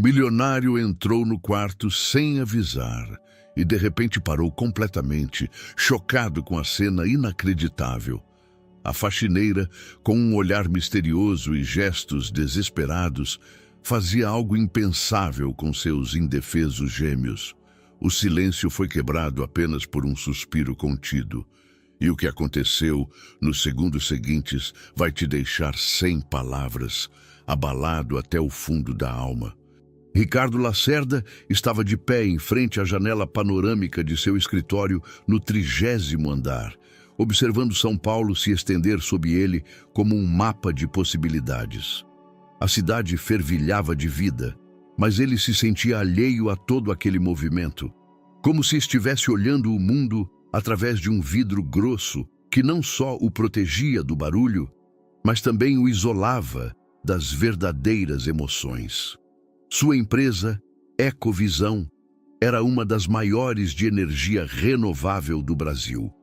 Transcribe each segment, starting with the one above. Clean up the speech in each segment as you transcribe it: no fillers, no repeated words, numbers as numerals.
milionário entrou no quarto sem avisar e de repente parou completamente, chocado com a cena inacreditável. A faxineira, com um olhar misterioso e gestos desesperados, fazia algo impensável com seus indefesos gêmeos. O silêncio foi quebrado apenas por um suspiro contido. E o que aconteceu nos segundos seguintes vai te deixar sem palavras, abalado até o fundo da alma. Ricardo Lacerda estava de pé em frente à janela panorâmica de seu escritório no 30º andar, observando São Paulo se estender sob ele como um mapa de possibilidades. A cidade fervilhava de vida, mas ele se sentia alheio a todo aquele movimento, como se estivesse olhando o mundo através de um vidro grosso que não só o protegia do barulho, mas também o isolava das verdadeiras emoções. Sua empresa, Ecovisão, era uma das maiores de energia renovável do Brasil.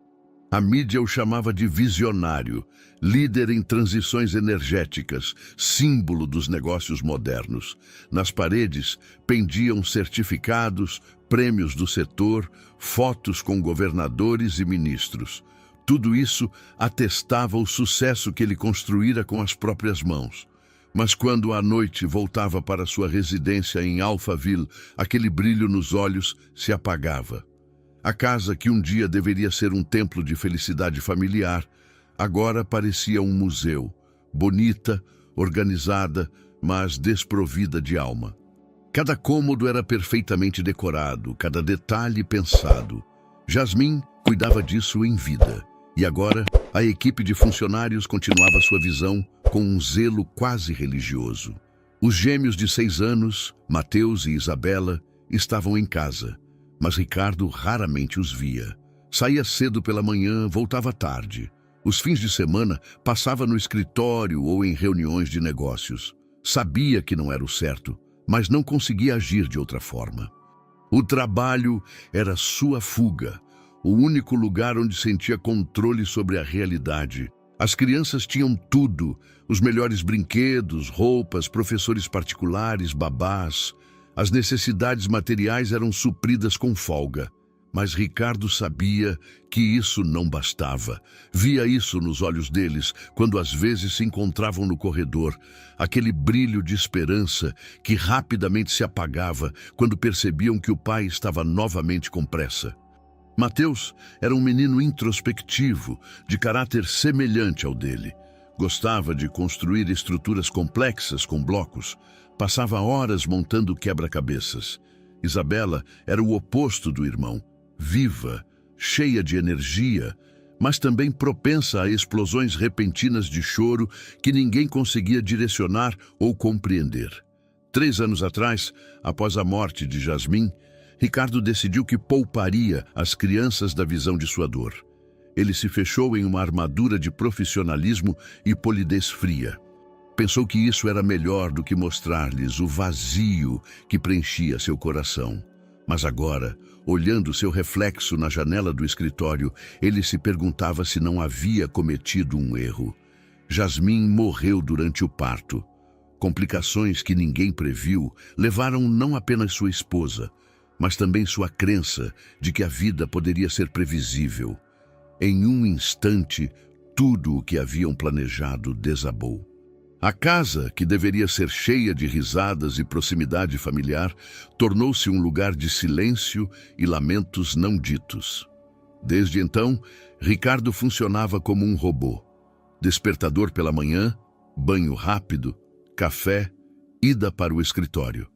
A mídia o chamava de visionário, líder em transições energéticas, símbolo dos negócios modernos. Nas paredes pendiam certificados, prêmios do setor, fotos com governadores e ministros. Tudo isso atestava o sucesso que ele construíra com as próprias mãos. Mas quando à noite voltava para sua residência em Alphaville, aquele brilho nos olhos se apagava. A casa que um dia deveria ser um templo de felicidade familiar, agora parecia um museu, bonita, organizada, mas desprovida de alma. Cada cômodo era perfeitamente decorado, cada detalhe pensado. Jasmin cuidava disso em vida, e agora a equipe de funcionários continuava sua visão com um zelo quase religioso. Os gêmeos de 6 anos, Mateus e Isabela, estavam em casa, mas Ricardo raramente os via. Saía cedo pela manhã, voltava tarde. Os fins de semana passava no escritório ou em reuniões de negócios. Sabia que não era o certo, mas não conseguia agir de outra forma. O trabalho era sua fuga, o único lugar onde sentia controle sobre a realidade. As crianças tinham tudo, os melhores brinquedos, roupas, professores particulares, babás. As necessidades materiais eram supridas com folga. Mas Ricardo sabia que isso não bastava. Via isso nos olhos deles, quando às vezes se encontravam no corredor, aquele brilho de esperança que rapidamente se apagava quando percebiam que o pai estava novamente com pressa. Mateus era um menino introspectivo, de caráter semelhante ao dele. Gostava de construir estruturas complexas com blocos. Passava horas montando quebra-cabeças. Isabela era o oposto do irmão. Viva, cheia de energia, mas também propensa a explosões repentinas de choro que ninguém conseguia direcionar ou compreender. 3 anos atrás, após a morte de Jasmin, Ricardo decidiu que pouparia as crianças da visão de sua dor. Ele se fechou em uma armadura de profissionalismo e polidez fria. Pensou que isso era melhor do que mostrar-lhes o vazio que preenchia seu coração. Mas agora, olhando seu reflexo na janela do escritório, ele se perguntava se não havia cometido um erro. Jasmin morreu durante o parto. Complicações que ninguém previu levaram não apenas sua esposa, mas também sua crença de que a vida poderia ser previsível. Em um instante, tudo o que haviam planejado desabou. A casa, que deveria ser cheia de risadas e proximidade familiar, tornou-se um lugar de silêncio e lamentos não ditos. Desde então, Ricardo funcionava como um robô. Despertador pela manhã, banho rápido, café, ida para o escritório.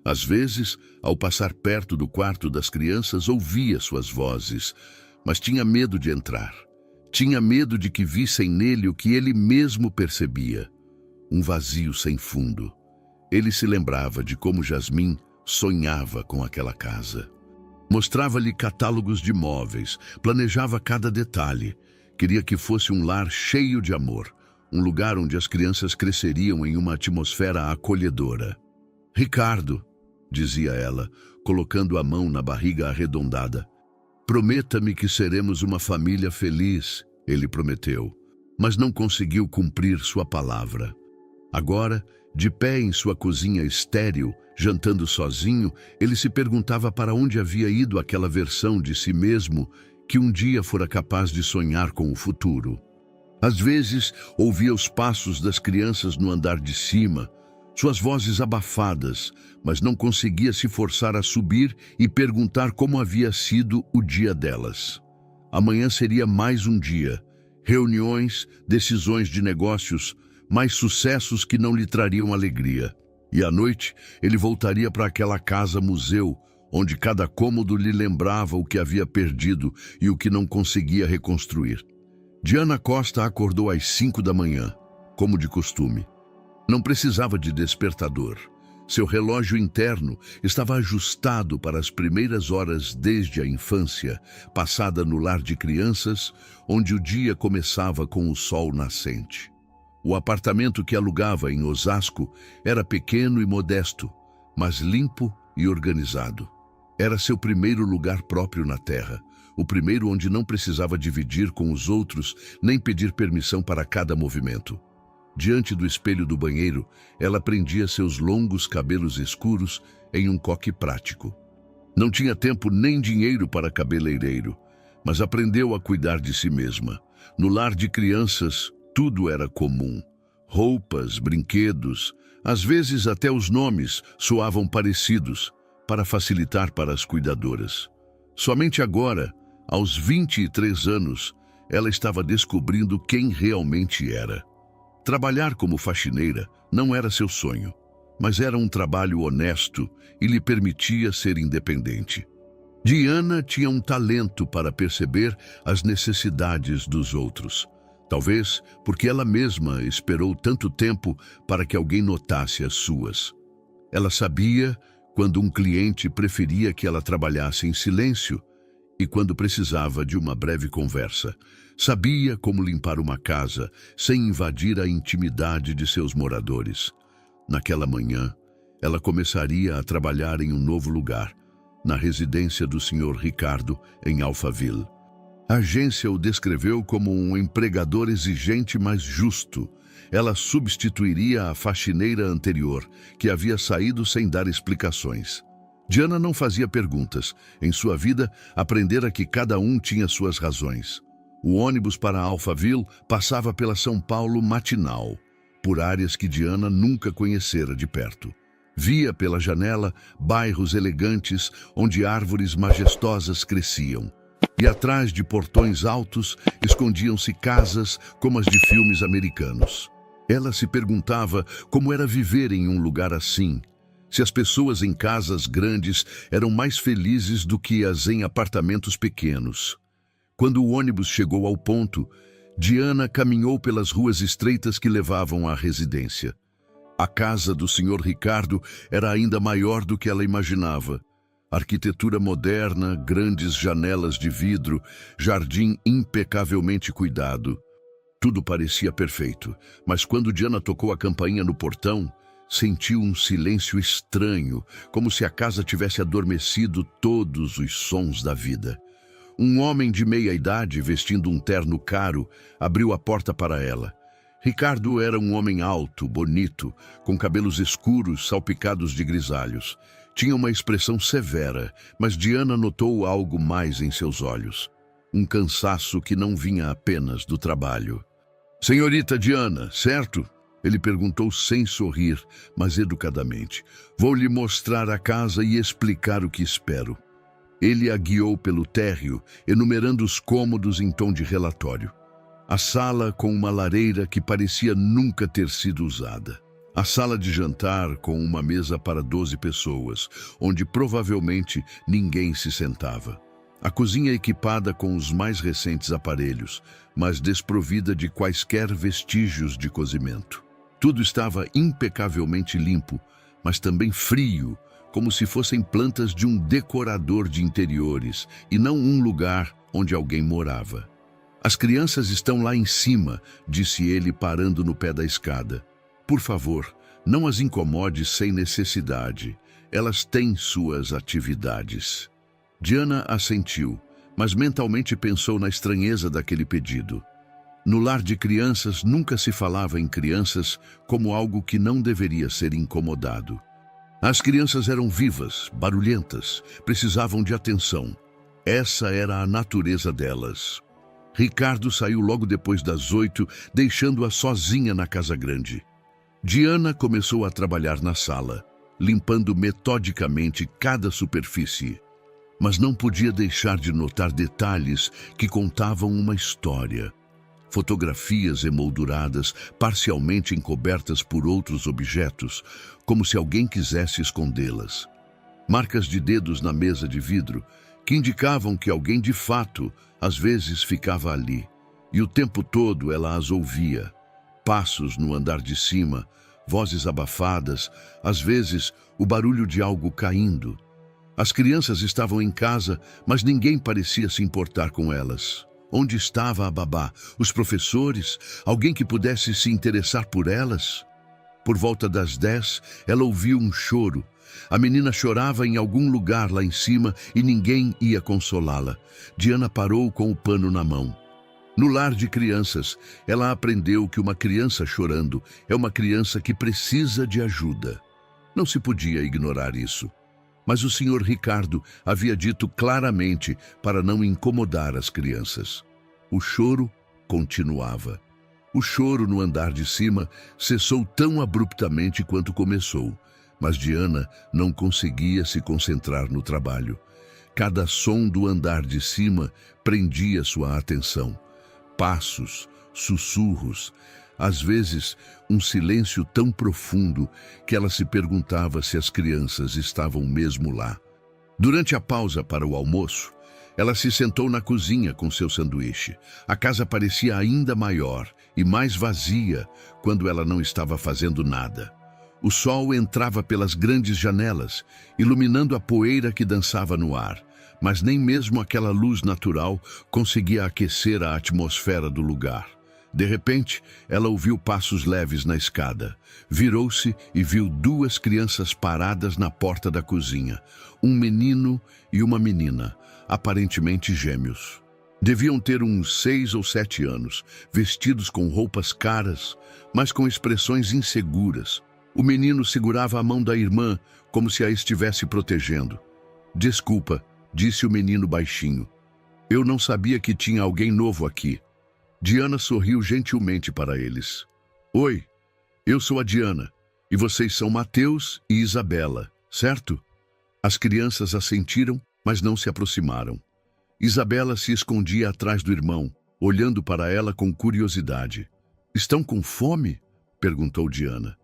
Às vezes, ao passar perto do quarto das crianças, ouvia suas vozes, mas tinha medo de entrar. Tinha medo de que vissem nele o que ele mesmo percebia. Um vazio sem fundo. Ele se lembrava de como Jasmin sonhava com aquela casa. Mostrava-lhe catálogos de móveis, planejava cada detalhe. Queria que fosse um lar cheio de amor, um lugar onde as crianças cresceriam em uma atmosfera acolhedora. Ricardo, dizia ela, colocando a mão na barriga arredondada. Prometa-me que seremos uma família feliz, ele prometeu, mas não conseguiu cumprir sua palavra. Agora, de pé em sua cozinha estéril, Jantando sozinho, ele se perguntava para onde havia ido aquela versão de si mesmo que um dia fora capaz de sonhar com o futuro. Às vezes, ouvia os passos das crianças no andar de cima, suas vozes abafadas, mas não conseguia se forçar a subir e perguntar como havia sido o dia delas. Amanhã seria mais um dia, reuniões, decisões de negócios, mais sucessos que não lhe trariam alegria. E à noite, ele voltaria para aquela casa-museu, onde cada cômodo lhe lembrava o que havia perdido e o que não conseguia reconstruir. Diana Costa acordou às 5 da manhã, como de costume. Não precisava de despertador. Seu relógio interno estava ajustado para as primeiras horas desde a infância, passada no lar de crianças, onde o dia começava com o sol nascente. O apartamento que alugava em Osasco era pequeno e modesto, mas limpo e organizado. Era seu primeiro lugar próprio na terra, o primeiro onde não precisava dividir com os outros nem pedir permissão para cada movimento. Diante do espelho do banheiro, ela prendia seus longos cabelos escuros em um coque prático. Não tinha tempo nem dinheiro para cabeleireiro, mas aprendeu a cuidar de si mesma. No lar de crianças, tudo era comum. Roupas, brinquedos, às vezes até os nomes soavam parecidos, para facilitar para as cuidadoras. Somente agora, aos 23 anos, ela estava descobrindo quem realmente era. Trabalhar como faxineira não era seu sonho, mas era um trabalho honesto e lhe permitia ser independente. Diana tinha um talento para perceber as necessidades dos outros. Talvez porque ela mesma esperou tanto tempo para que alguém notasse as suas. Ela sabia quando um cliente preferia que ela trabalhasse em silêncio e quando precisava de uma breve conversa. Sabia como limpar uma casa sem invadir a intimidade de seus moradores. Naquela manhã, ela começaria a trabalhar em um novo lugar, na residência do Sr. Ricardo, em Alphaville. A agência o descreveu como um empregador exigente, mas justo. Ela substituiria a faxineira anterior, que havia saído sem dar explicações. Diana não fazia perguntas. Em sua vida, aprendera que cada um tinha suas razões. O ônibus para Alphaville passava pela São Paulo matinal, por áreas que Diana nunca conhecera de perto. Via pela janela bairros elegantes onde árvores majestosas cresciam. E atrás de portões altos escondiam-se casas como as de filmes americanos. Ela se perguntava como era viver em um lugar assim, se as pessoas em casas grandes eram mais felizes do que as em apartamentos pequenos. Quando o ônibus chegou ao ponto, Diana caminhou pelas ruas estreitas que levavam à residência. A casa do Sr. Ricardo era ainda maior do que ela imaginava. Arquitetura moderna, grandes janelas de vidro, jardim impecavelmente cuidado. Tudo parecia perfeito, mas quando Diana tocou a campainha no portão, sentiu um silêncio estranho, como se a casa tivesse adormecido todos os sons da vida. Um homem de meia idade, vestindo um terno caro, abriu a porta para ela. Ricardo era um homem alto, bonito, com cabelos escuros salpicados de grisalhos. Tinha uma expressão severa, mas Diana notou algo mais em seus olhos. Um cansaço que não vinha apenas do trabalho. "Senhorita Diana, certo?" Ele perguntou sem sorrir, mas educadamente. "Vou lhe mostrar a casa e explicar o que espero." Ele a guiou pelo térreo, enumerando os cômodos em tom de relatório. A sala com uma lareira que parecia nunca ter sido usada. A sala de jantar com uma mesa para 12 pessoas, onde provavelmente ninguém se sentava. A cozinha equipada com os mais recentes aparelhos, mas desprovida de quaisquer vestígios de cozimento. Tudo estava impecavelmente limpo, mas também frio, como se fossem plantas de um decorador de interiores e não um lugar onde alguém morava. "As crianças estão lá em cima", disse ele parando no pé da escada. "Por favor, não as incomode sem necessidade. Elas têm suas atividades." Diana assentiu, mas mentalmente pensou na estranheza daquele pedido. No lar de crianças nunca se falava em crianças como algo que não deveria ser incomodado. As crianças eram vivas, barulhentas, precisavam de atenção. Essa era a natureza delas. Ricardo saiu logo depois das 8, deixando-a sozinha na casa grande. Diana começou a trabalhar na sala, limpando metodicamente cada superfície. Mas não podia deixar de notar detalhes que contavam uma história. Fotografias emolduradas, parcialmente encobertas por outros objetos, como se alguém quisesse escondê-las. Marcas de dedos na mesa de vidro, que indicavam que alguém de fato, às vezes, ficava ali. E o tempo todo ela as ouvia. Passos no andar de cima, vozes abafadas, às vezes o barulho de algo caindo. As crianças estavam em casa, mas ninguém parecia se importar com elas. Onde estava a babá? Os professores? Alguém que pudesse se interessar por elas? Por volta das 10, ela ouviu um choro. A menina chorava em algum lugar lá em cima e ninguém ia consolá-la. Diana parou com o pano na mão. No lar de crianças, ela aprendeu que uma criança chorando é uma criança que precisa de ajuda. Não se podia ignorar isso. Mas o Sr. Ricardo havia dito claramente para não incomodar as crianças. O choro continuava. O choro no andar de cima cessou tão abruptamente quanto começou, mas Diana não conseguia se concentrar no trabalho. Cada som do andar de cima prendia sua atenção. Passos, sussurros, às vezes um silêncio tão profundo que ela se perguntava se as crianças estavam mesmo lá. Durante a pausa para o almoço, ela se sentou na cozinha com seu sanduíche. A casa parecia ainda maior e mais vazia quando ela não estava fazendo nada. O sol entrava pelas grandes janelas, iluminando a poeira que dançava no ar, mas nem mesmo aquela luz natural conseguia aquecer a atmosfera do lugar. De repente, ela ouviu passos leves na escada. Virou-se e viu duas crianças paradas na porta da cozinha. Um menino e uma menina, aparentemente gêmeos. Deviam ter uns 6 ou 7 anos, vestidos com roupas caras, mas com expressões inseguras. O menino segurava a mão da irmã, como se a estivesse protegendo. "Desculpa", disse o menino baixinho. "Eu não sabia que tinha alguém novo aqui." Diana sorriu gentilmente para eles. "Oi, eu sou a Diana, e vocês são Mateus e Isabela, certo?" As crianças assentiram, mas não se aproximaram. Isabela se escondia atrás do irmão, olhando para ela com curiosidade. "Estão com fome?" perguntou Diana.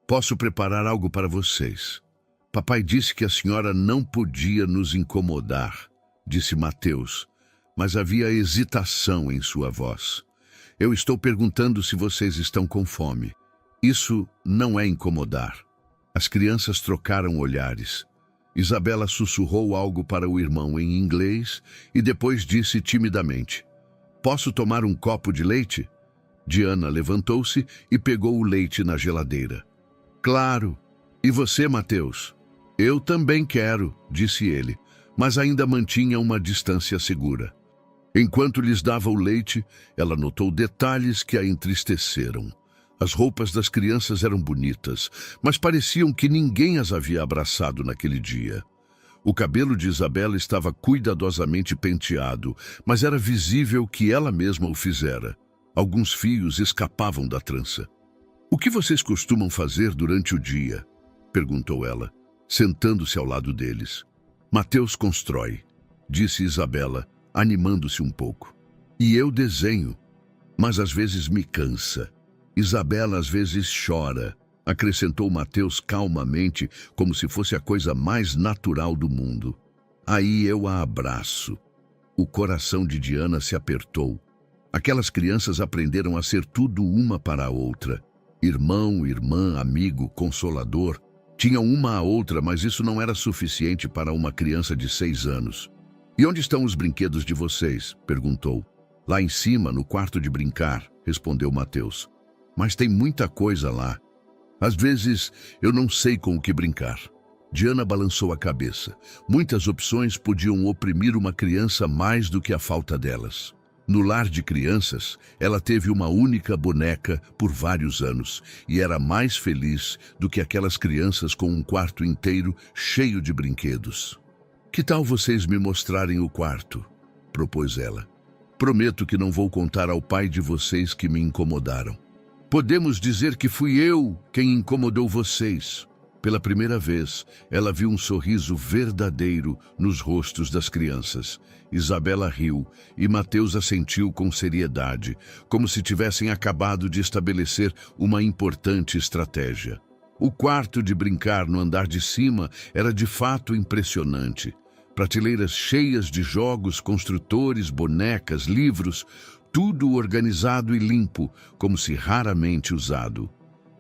"Posso preparar algo para vocês." "Papai disse que a senhora não podia nos incomodar", disse Mateus, mas havia hesitação em sua voz. "Eu estou perguntando se vocês estão com fome. Isso não é incomodar." As crianças trocaram olhares. Isabela sussurrou algo para o irmão em inglês e depois disse timidamente: "Posso tomar um copo de leite?" Diana levantou-se e pegou o leite na geladeira. "Claro. E você, Mateus?" "Eu também quero", disse ele, mas ainda mantinha uma distância segura. Enquanto lhes dava o leite, ela notou detalhes que a entristeceram. As roupas das crianças eram bonitas, mas pareciam que ninguém as havia abraçado naquele dia. O cabelo de Isabela estava cuidadosamente penteado, mas era visível que ela mesma o fizera. Alguns fios escapavam da trança. "O que vocês costumam fazer durante o dia?" perguntou ela, sentando-se ao lado deles. "Mateus constrói", disse Isabela, animando-se um pouco. "E eu desenho, mas às vezes me cansa. Isabela às vezes chora", acrescentou Mateus calmamente, como se fosse a coisa mais natural do mundo. "Aí eu a abraço." O coração de Diana se apertou. Aquelas crianças aprenderam a ser tudo uma para a outra. Irmão, irmã, amigo, consolador. Tinham uma a outra, mas isso não era suficiente para uma criança de 6 anos. "E onde estão os brinquedos de vocês?" perguntou. "Lá em cima, no quarto de brincar", respondeu Mateus. "Mas tem muita coisa lá. Às vezes, eu não sei com o que brincar." Diana balançou a cabeça. Muitas opções podiam oprimir uma criança mais do que a falta delas. No lar de crianças, ela teve uma única boneca por vários anos e era mais feliz do que aquelas crianças com um quarto inteiro cheio de brinquedos. "Que tal vocês me mostrarem o quarto?", propôs ela. "Prometo que não vou contar ao pai de vocês que me incomodaram. Podemos dizer que fui eu quem incomodou vocês." Pela primeira vez, ela viu um sorriso verdadeiro nos rostos das crianças. Isabela riu e Mateus assentiu com seriedade, como se tivessem acabado de estabelecer uma importante estratégia. O quarto de brincar no andar de cima era de fato impressionante. Prateleiras cheias de jogos, construtores, bonecas, livros, tudo organizado e limpo, como se raramente usado.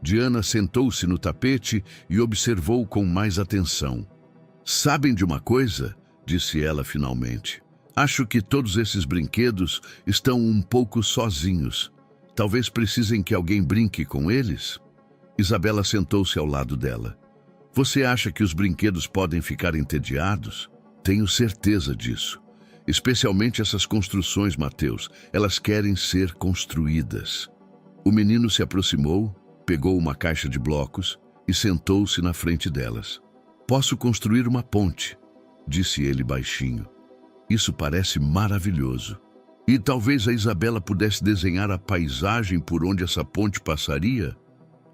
Diana sentou-se no tapete e observou com mais atenção. "Sabem de uma coisa?", disse ela finalmente. "Acho que todos esses brinquedos estão um pouco sozinhos. Talvez precisem que alguém brinque com eles?" Isabela sentou-se ao lado dela. "Você acha que os brinquedos podem ficar entediados?" "Tenho certeza disso. Especialmente essas construções, Mateus. Elas querem ser construídas." O menino se aproximou, pegou uma caixa de blocos e sentou-se na frente delas. "Posso construir uma ponte", disse ele baixinho. "Isso parece maravilhoso. E talvez a Isabela pudesse desenhar a paisagem por onde essa ponte passaria?"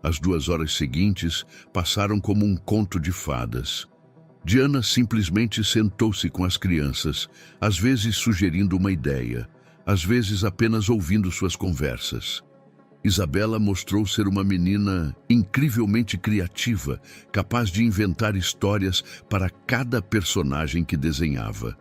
As 2 horas seguintes passaram como um conto de fadas. Diana simplesmente sentou-se com as crianças, às vezes sugerindo uma ideia, às vezes apenas ouvindo suas conversas. Isabela mostrou ser uma menina incrivelmente criativa, capaz de inventar histórias para cada personagem que desenhava.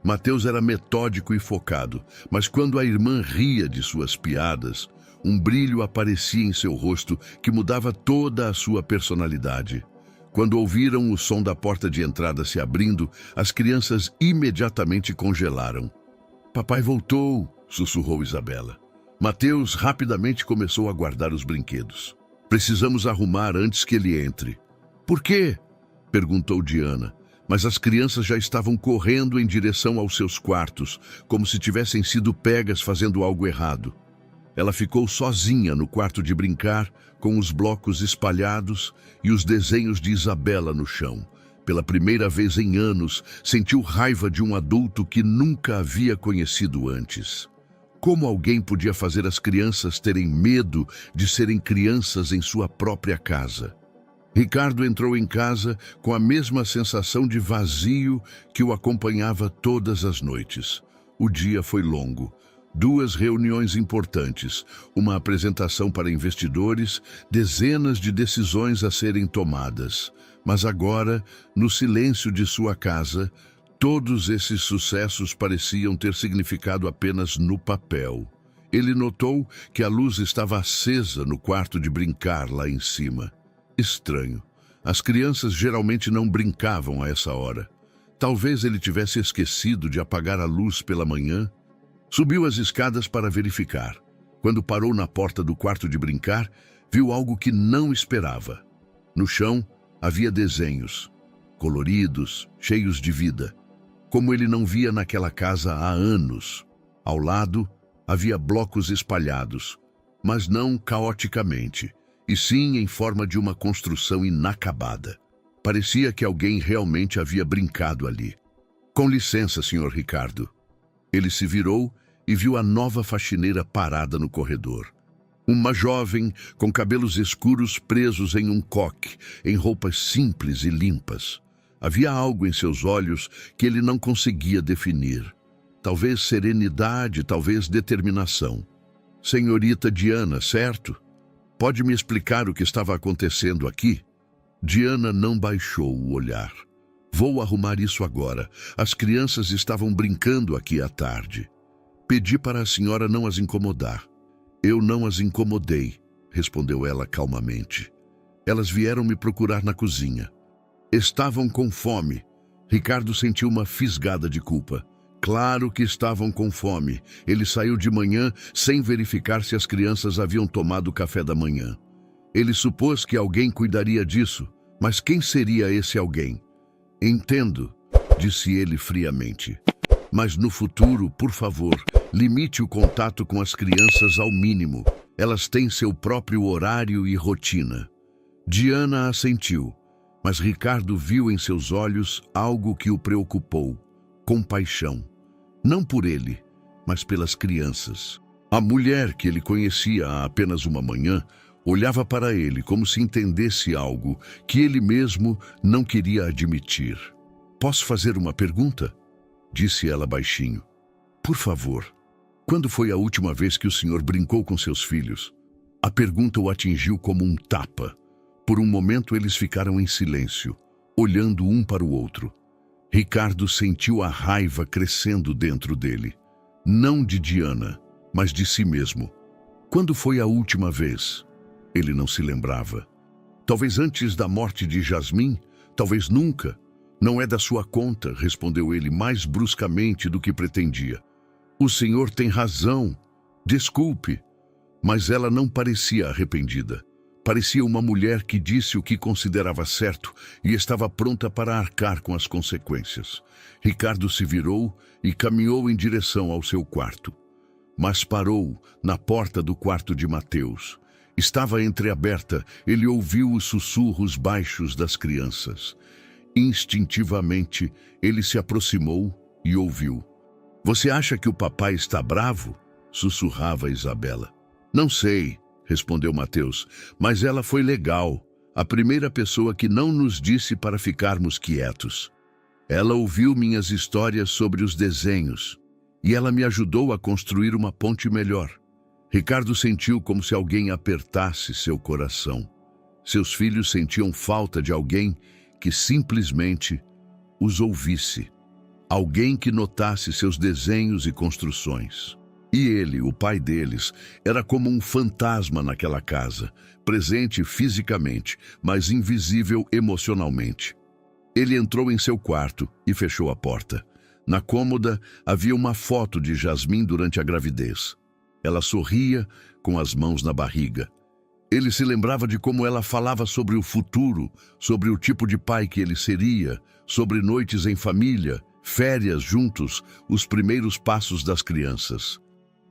Mateus era metódico e focado, mas quando a irmã ria de suas piadas, um brilho aparecia em seu rosto que mudava toda a sua personalidade. Quando ouviram o som da porta de entrada se abrindo, as crianças imediatamente congelaram. "Papai voltou", sussurrou Isabela. Mateus rapidamente começou a guardar os brinquedos. "Precisamos arrumar antes que ele entre." "Por quê?", perguntou Diana, mas as crianças já estavam correndo em direção aos seus quartos, como se tivessem sido pegas fazendo algo errado. Ela ficou sozinha no quarto de brincar, com os blocos espalhados e os desenhos de Isabela no chão. Pela primeira vez em anos, sentiu raiva de um adulto que nunca havia conhecido antes. Como alguém podia fazer as crianças terem medo de serem crianças em sua própria casa? Ricardo entrou em casa com a mesma sensação de vazio que o acompanhava todas as noites. O dia foi longo. 2 reuniões importantes, uma apresentação para investidores, dezenas de decisões a serem tomadas. Mas agora, no silêncio de sua casa, todos esses sucessos pareciam ter significado apenas no papel. Ele notou que a luz estava acesa no quarto de brincar lá em cima. Estranho. As crianças geralmente não brincavam a essa hora. Talvez ele tivesse esquecido de apagar a luz pela manhã. Subiu as escadas para verificar. Quando parou na porta do quarto de brincar, viu algo que não esperava. No chão havia desenhos, coloridos, cheios de vida, como ele não via naquela casa há anos. Ao lado, havia blocos espalhados, mas não caoticamente, e sim em forma de uma construção inacabada. Parecia que alguém realmente havia brincado ali. "Com licença, Sr. Ricardo." Ele se virou e viu a nova faxineira parada no corredor. Uma jovem com cabelos escuros presos em um coque, em roupas simples e limpas. Havia algo em seus olhos que ele não conseguia definir. Talvez serenidade, talvez determinação. "Senhorita Diana, certo? Pode me explicar o que estava acontecendo aqui?" Diana não baixou o olhar. "Vou arrumar isso agora. As crianças estavam brincando aqui à tarde. Pedi para a senhora não as incomodar." "Eu não as incomodei", respondeu ela calmamente. "Elas vieram me procurar na cozinha. Estavam com fome." Ricardo sentiu uma fisgada de culpa. Claro que estavam com fome. Ele saiu de manhã sem verificar se as crianças haviam tomado café da manhã. Ele supôs que alguém cuidaria disso, mas quem seria esse alguém? "Entendo", disse ele friamente. "Mas no futuro, por favor, Limite o contato com as crianças ao mínimo. Elas têm seu próprio horário e rotina. Diana assentiu, mas Ricardo viu em seus olhos algo que o preocupou: compaixão. Não por ele, mas pelas crianças. A mulher que ele conhecia há apenas uma manhã olhava para ele como se entendesse algo que ele mesmo não queria admitir. "Posso fazer uma pergunta?" disse ela baixinho. "Por favor, quando foi a última vez que o senhor brincou com seus filhos?" A pergunta o atingiu como um tapa. Por um momento eles ficaram em silêncio, olhando um para o outro. Ricardo sentiu a raiva crescendo dentro dele. Não de Diana, mas de si mesmo. Quando foi a última vez? Ele não se lembrava. Talvez antes da morte de Jasmim, talvez nunca. "Não é da sua conta", respondeu ele mais bruscamente do que pretendia. "O senhor tem razão. Desculpe." Mas ela não parecia arrependida. Parecia uma mulher que disse o que considerava certo e estava pronta para arcar com as consequências. Ricardo se virou e caminhou em direção ao seu quarto. Mas parou na porta do quarto de Mateus. Estava entreaberta, ele ouviu os sussurros baixos das crianças. Instintivamente, ele se aproximou e ouviu. "Você acha que o papai está bravo?" sussurrava Isabela. "Não sei", respondeu Mateus, "mas ela foi legal. A primeira pessoa que não nos disse para ficarmos quietos. Ela ouviu minhas histórias sobre os desenhos e ela me ajudou a construir uma ponte melhor." Ricardo sentiu como se alguém apertasse seu coração. Seus filhos sentiam falta de alguém que simplesmente os ouvisse. Alguém que notasse seus desenhos e construções. E ele, o pai deles, era como um fantasma naquela casa, presente fisicamente, mas invisível emocionalmente. Ele entrou em seu quarto e fechou a porta. Na cômoda havia uma foto de Jasmim durante a gravidez. Ela sorria com as mãos na barriga. Ele se lembrava de como ela falava sobre o futuro, sobre o tipo de pai que ele seria, sobre noites em família, férias juntos, os primeiros passos das crianças.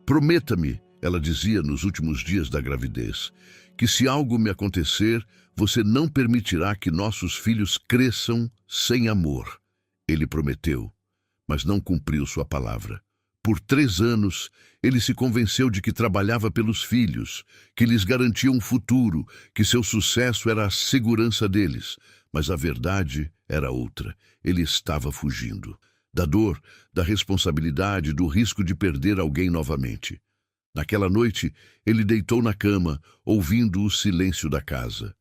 "Prometa-me", ela dizia nos últimos dias da gravidez, "que se algo me acontecer, você não permitirá que nossos filhos cresçam sem amor." Ele prometeu, mas não cumpriu sua palavra. Por 3 anos, ele se convenceu de que trabalhava pelos filhos, que lhes garantia um futuro, que seu sucesso era a segurança deles. Mas a verdade era outra. Ele estava fugindo. Da dor, da responsabilidade, do risco de perder alguém novamente. Naquela noite, ele deitou na cama, ouvindo o silêncio da casa.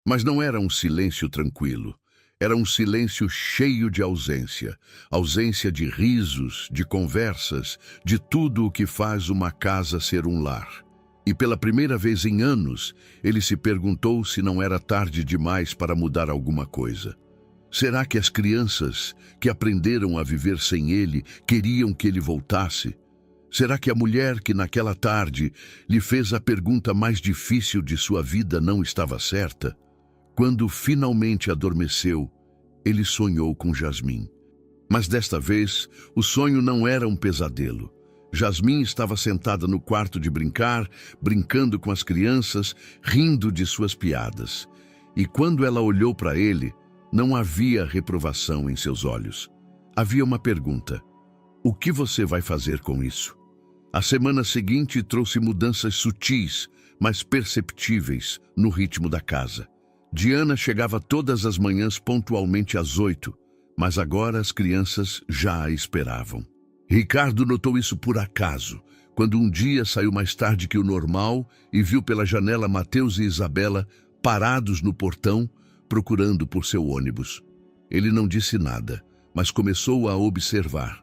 Mas não era um silêncio tranquilo. Era um silêncio cheio de ausência. Ausência de risos, de conversas, de tudo o que faz uma casa ser um lar. E pela primeira vez em anos, ele se perguntou se não era tarde demais para mudar alguma coisa. Será que as crianças, que aprenderam a viver sem ele, queriam que ele voltasse? Será que a mulher que naquela tarde lhe fez a pergunta mais difícil de sua vida não estava certa? Quando finalmente adormeceu, ele sonhou com Jasmim. Mas desta vez, o sonho não era um pesadelo. Jasmim estava sentada no quarto de brincar, brincando com as crianças, rindo de suas piadas. E quando ela olhou para ele, não havia reprovação em seus olhos. Havia uma pergunta: "O que você vai fazer com isso?" A semana seguinte trouxe mudanças sutis, mas perceptíveis, no ritmo da casa. Diana chegava todas as manhãs pontualmente às 8, mas agora as crianças já a esperavam. Ricardo notou isso por acaso, quando um dia saiu mais tarde que o normal e viu pela janela Mateus e Isabela parados no portão, procurando por seu ônibus. Ele não disse nada, mas começou a observar.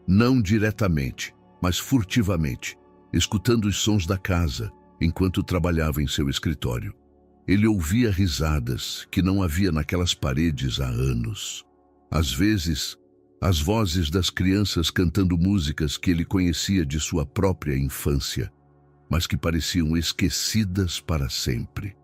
Não diretamente, mas furtivamente, escutando os sons da casa, enquanto trabalhava em seu escritório. Ele ouvia risadas que não havia naquelas paredes há anos. Às vezes, as vozes das crianças cantando músicas que ele conhecia de sua própria infância, mas que pareciam esquecidas para sempre.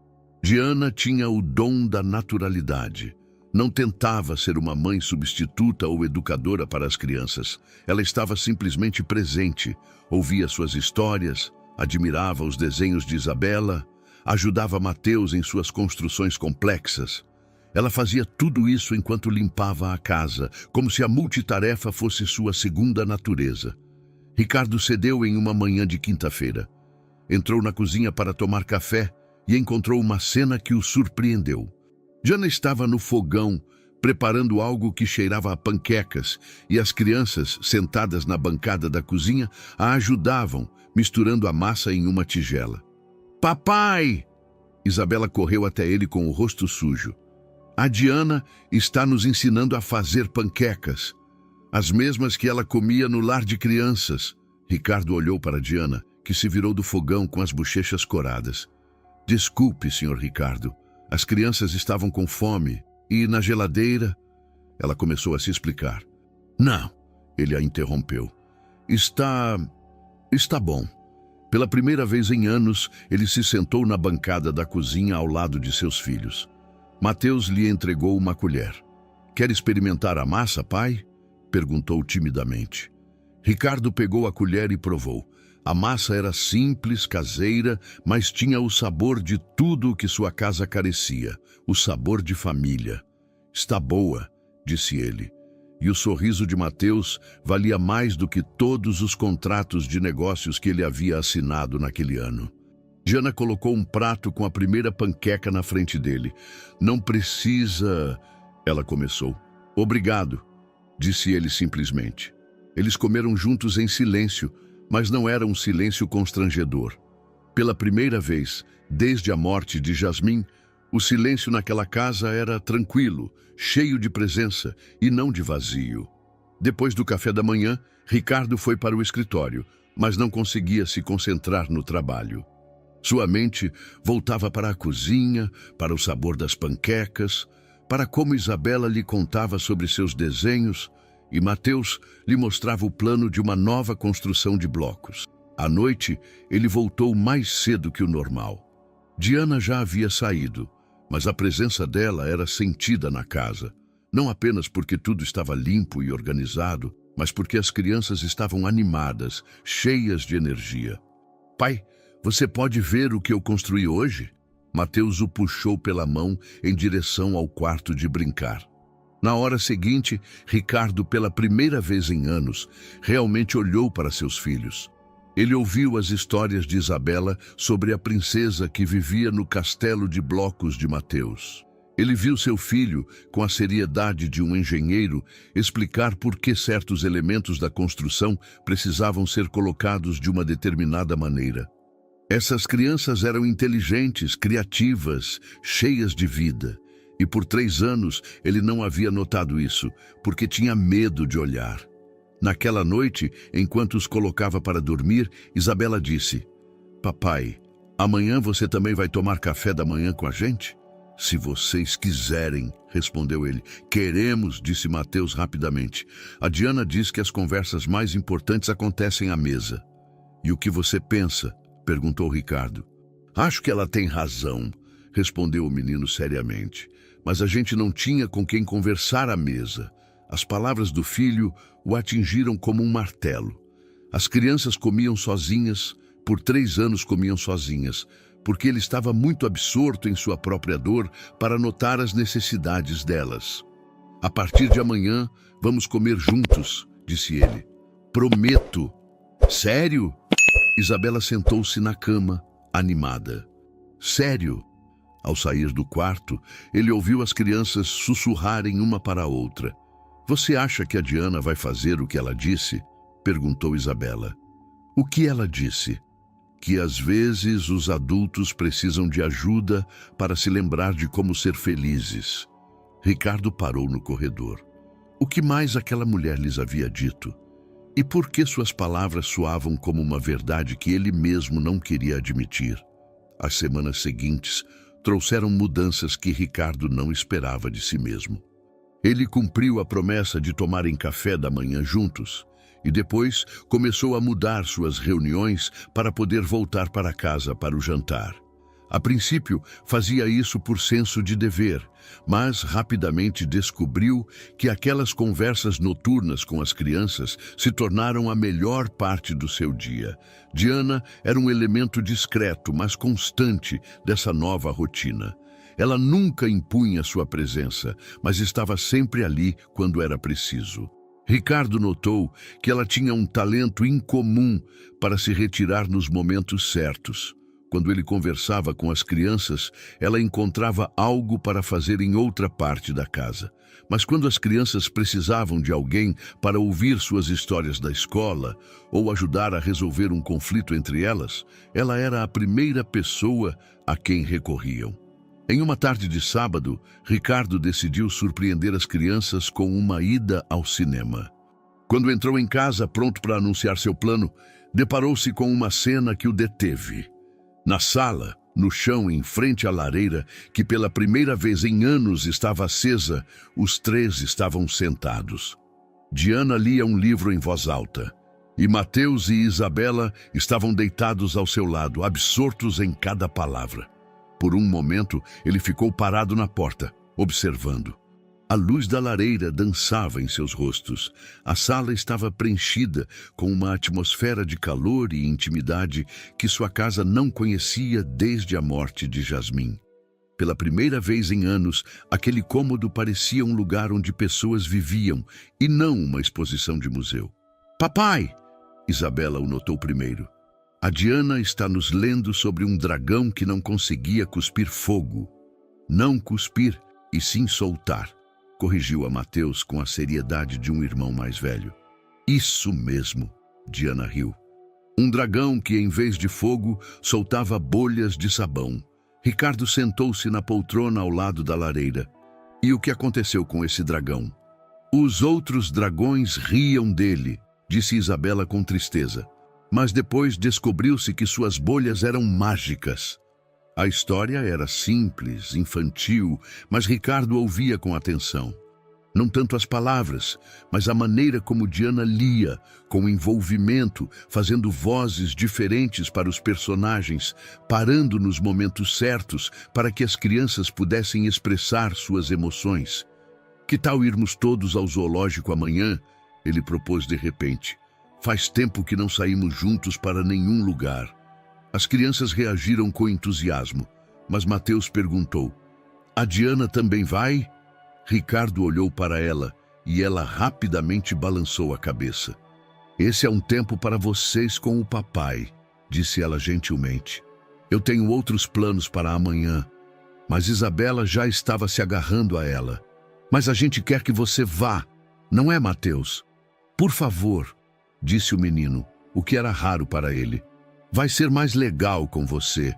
Diana tinha o dom da naturalidade. Não tentava ser uma mãe substituta ou educadora para as crianças. Ela estava simplesmente presente, ouvia suas histórias, admirava os desenhos de Isabela, ajudava Mateus em suas construções complexas. Ela fazia tudo isso enquanto limpava a casa, como se a multitarefa fosse sua segunda natureza. Ricardo cedeu em uma manhã de quinta-feira. Entrou na cozinha para tomar café e encontrou uma cena que o surpreendeu. Diana estava no fogão, preparando algo que cheirava a panquecas, e as crianças, sentadas na bancada da cozinha, a ajudavam, misturando a massa em uma tigela. "Papai!" Isabela correu até ele com o rosto sujo. "A Diana está nos ensinando a fazer panquecas, as mesmas que ela comia no lar de crianças." Ricardo olhou para Diana, que se virou do fogão com as bochechas coradas. "Desculpe, Sr. Ricardo. As crianças estavam com fome e na geladeira..." Ela começou a se explicar. "Não", ele a interrompeu. Está bom." Pela primeira vez em anos, ele se sentou na bancada da cozinha ao lado de seus filhos. Mateus lhe entregou uma colher. "Quer experimentar a massa, pai?" perguntou timidamente. Ricardo pegou a colher e provou. A massa era simples, caseira, mas tinha o sabor de tudo o que sua casa carecia, o sabor de família. "Está boa", disse ele. E o sorriso de Mateus valia mais do que todos os contratos de negócios que ele havia assinado naquele ano. Diana colocou um prato com a primeira panqueca na frente dele. "Não precisa..." ela começou. "Obrigado", disse ele simplesmente. Eles comeram juntos em silêncio, mas não era um silêncio constrangedor. Pela primeira vez, desde a morte de Jasmim, o silêncio naquela casa era tranquilo, cheio de presença e não de vazio. Depois do café da manhã, Ricardo foi para o escritório, mas não conseguia se concentrar no trabalho. Sua mente voltava para a cozinha, para o sabor das panquecas, para como Isabela lhe contava sobre seus desenhos, e Mateus lhe mostrava o plano de uma nova construção de blocos. À noite, ele voltou mais cedo que o normal. Diana já havia saído, mas a presença dela era sentida na casa, não apenas porque tudo estava limpo e organizado, mas porque as crianças estavam animadas, cheias de energia. "Pai, você pode ver o que eu construí hoje?" Mateus o puxou pela mão em direção ao quarto de brincar. Na hora seguinte, Ricardo, pela primeira vez em anos, realmente olhou para seus filhos. Ele ouviu as histórias de Isabela sobre a princesa que vivia no castelo de blocos de Mateus. Ele viu seu filho, com a seriedade de um engenheiro, explicar por que certos elementos da construção precisavam ser colocados de uma determinada maneira. Essas crianças eram inteligentes, criativas, cheias de vida. E por 3 anos ele não havia notado isso, porque tinha medo de olhar. Naquela noite, enquanto os colocava para dormir, Isabela disse: "Papai, amanhã você também vai tomar café da manhã com a gente?" "Se vocês quiserem", respondeu ele. "Queremos", disse Mateus rapidamente. "A Diana diz que as conversas mais importantes acontecem à mesa." "E o que você pensa?" perguntou Ricardo. "Acho que ela tem razão", respondeu o menino seriamente. Mas a gente não tinha com quem conversar à mesa. As palavras do filho o atingiram como um martelo. As crianças comiam sozinhas, por 3 anos comiam sozinhas, porque ele estava muito absorto em sua própria dor para notar as necessidades delas. "A partir de amanhã, vamos comer juntos", disse ele. "Prometo." "Sério?" Isabela sentou-se na cama, animada. "Sério?" Ao sair do quarto, ele ouviu as crianças sussurrarem uma para a outra. "Você acha que a Diana vai fazer o que ela disse?" perguntou Isabela. "O que ela disse?" "Que às vezes os adultos precisam de ajuda para se lembrar de como ser felizes." Ricardo parou no corredor. O que mais aquela mulher lhes havia dito? E por que suas palavras soavam como uma verdade que ele mesmo não queria admitir? As semanas seguintes trouxeram mudanças que Ricardo não esperava de si mesmo. Ele cumpriu a promessa de tomarem café da manhã juntos e depois começou a mudar suas reuniões para poder voltar para casa para o jantar. A princípio, fazia isso por senso de dever, mas rapidamente descobriu que aquelas conversas noturnas com as crianças se tornaram a melhor parte do seu dia. Diana era um elemento discreto, mas constante dessa nova rotina. Ela nunca impunha sua presença, mas estava sempre ali quando era preciso. Ricardo notou que ela tinha um talento incomum para se retirar nos momentos certos. Quando ele conversava com as crianças, ela encontrava algo para fazer em outra parte da casa. Mas quando as crianças precisavam de alguém para ouvir suas histórias da escola ou ajudar a resolver um conflito entre elas, ela era a primeira pessoa a quem recorriam. Em uma tarde de sábado, Ricardo decidiu surpreender as crianças com uma ida ao cinema. Quando entrou em casa, pronto para anunciar seu plano, deparou-se com uma cena que o deteve. Na sala, no chão, em frente à lareira, que pela primeira vez em anos estava acesa, os três estavam sentados. Diana lia um livro em voz alta, e Mateus e Isabela estavam deitados ao seu lado, absortos em cada palavra. Por um momento, ele ficou parado na porta, observando. A luz da lareira dançava em seus rostos. A sala estava preenchida com uma atmosfera de calor e intimidade que sua casa não conhecia desde a morte de Jasmim. Pela primeira vez em anos, aquele cômodo parecia um lugar onde pessoas viviam e não uma exposição de museu. "Papai!" Isabela o notou primeiro. "A Diana está nos lendo sobre um dragão que não conseguia cuspir fogo." "Não cuspir, e sim soltar", corrigiu a Mateus com a seriedade de um irmão mais velho. "Isso mesmo", Diana riu. "Um dragão que, em vez de fogo, soltava bolhas de sabão." Ricardo sentou-se na poltrona ao lado da lareira. "E o que aconteceu com esse dragão?" "Os outros dragões riam dele", disse Isabela com tristeza. "Mas depois descobriu-se que suas bolhas eram mágicas." A história era simples, infantil, mas Ricardo ouvia com atenção. Não tanto as palavras, mas a maneira como Diana lia, com envolvimento, fazendo vozes diferentes para os personagens, parando nos momentos certos para que as crianças pudessem expressar suas emoções. "Que tal irmos todos ao zoológico amanhã?" ele propôs de repente. "Faz tempo que não saímos juntos para nenhum lugar." As crianças reagiram com entusiasmo, mas Mateus perguntou: "A Diana também vai?" Ricardo olhou para ela e ela rapidamente balançou a cabeça. "Esse é um tempo para vocês com o papai", disse ela gentilmente. "Eu tenho outros planos para amanhã." Mas Isabela já estava se agarrando a ela. "Mas a gente quer que você vá, não é, Mateus?" "Por favor", disse o menino, o que era raro para ele. "Vai ser mais legal com você."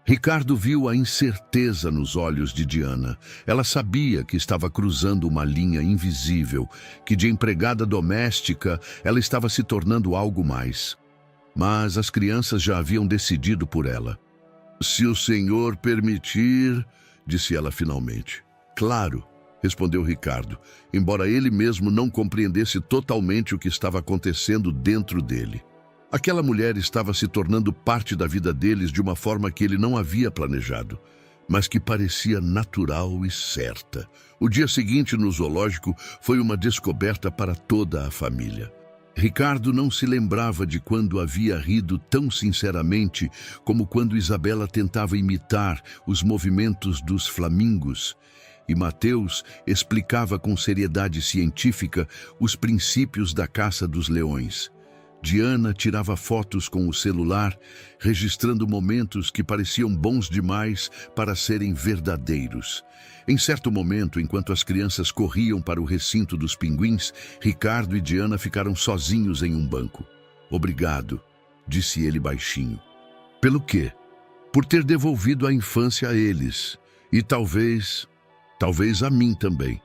Ricardo viu a incerteza nos olhos de Diana. Ela sabia que estava cruzando uma linha invisível, que de empregada doméstica ela estava se tornando algo mais. Mas as crianças já haviam decidido por ela. "Se o senhor permitir", disse ela finalmente. "Claro", respondeu Ricardo, embora ele mesmo não compreendesse totalmente o que estava acontecendo dentro dele. Aquela mulher estava se tornando parte da vida deles de uma forma que ele não havia planejado, mas que parecia natural e certa. O dia seguinte no zoológico foi uma descoberta para toda a família. Ricardo não se lembrava de quando havia rido tão sinceramente como quando Isabela tentava imitar os movimentos dos flamingos, e Mateus explicava com seriedade científica os princípios da caça dos leões. Diana tirava fotos com o celular, registrando momentos que pareciam bons demais para serem verdadeiros. Em certo momento, enquanto as crianças corriam para o recinto dos pinguins, Ricardo e Diana ficaram sozinhos em um banco. "Obrigado", disse ele baixinho. "Pelo quê?" "Por ter devolvido a infância a eles. E talvez a mim também."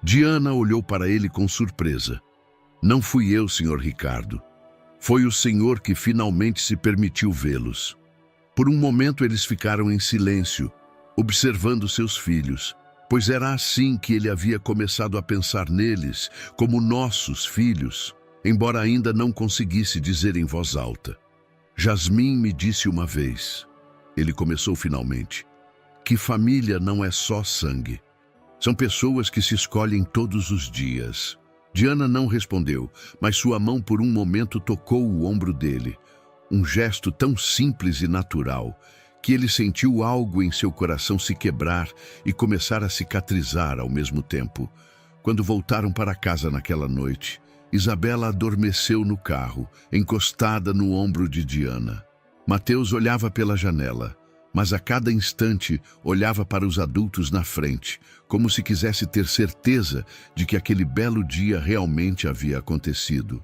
Diana olhou para ele com surpresa. "Não fui eu, Sr. Ricardo. Foi o senhor que finalmente se permitiu vê-los." Por um momento eles ficaram em silêncio, observando seus filhos, pois era assim que ele havia começado a pensar neles, como nossos filhos, embora ainda não conseguisse dizer em voz alta. "Jasmim me disse uma vez: Ele começou finalmente. Que família não é só sangue. São pessoas que se escolhem todos os dias. Diana não respondeu, mas sua mão por um momento tocou o ombro dele. Um gesto tão simples e natural que ele sentiu algo em seu coração se quebrar e começar a cicatrizar ao mesmo tempo. Quando voltaram para casa naquela noite, Isabela adormeceu no carro, encostada no ombro de Diana. Mateus olhava pela janela, mas a cada instante olhava para os adultos na frente, como se quisesse ter certeza de que aquele belo dia realmente havia acontecido.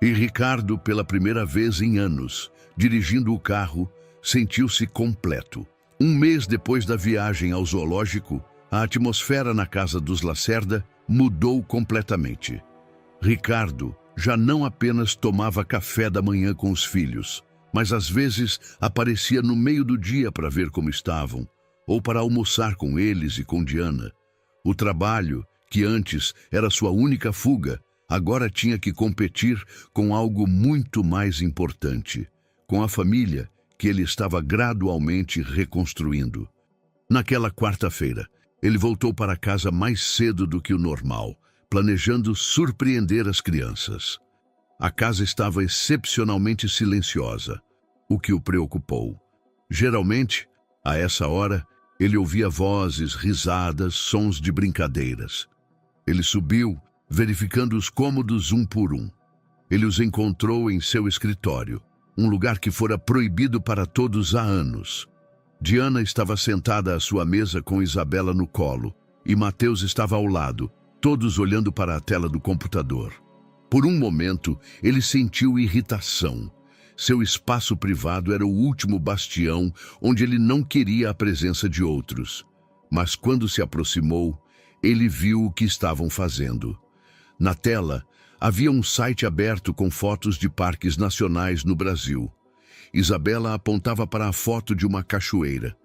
E Ricardo, pela primeira vez em anos, dirigindo o carro, sentiu-se completo. Um mês depois da viagem ao zoológico, a atmosfera na casa dos Lacerda mudou completamente. Ricardo já não apenas tomava café da manhã com os filhos, mas às vezes aparecia no meio do dia para ver como estavam, ou para almoçar com eles e com Diana. O trabalho, que antes era sua única fuga, agora tinha que competir com algo muito mais importante, com a família que ele estava gradualmente reconstruindo. Naquela quarta-feira, ele voltou para casa mais cedo do que o normal, planejando surpreender as crianças. A casa estava excepcionalmente silenciosa, o que o preocupou. Geralmente, a essa hora, ele ouvia vozes, risadas, sons de brincadeiras. Ele subiu, verificando os cômodos um por um. Ele os encontrou em seu escritório, um lugar que fora proibido para todos há anos. Diana estava sentada à sua mesa com Isabela no colo, e Mateus estava ao lado, todos olhando para a tela do computador. Por um momento, ele sentiu irritação. Seu espaço privado era o último bastião onde ele não queria a presença de outros. Mas quando se aproximou, ele viu o que estavam fazendo. Na tela, havia um site aberto com fotos de parques nacionais no Brasil. Isabela apontava para a foto de uma cachoeira.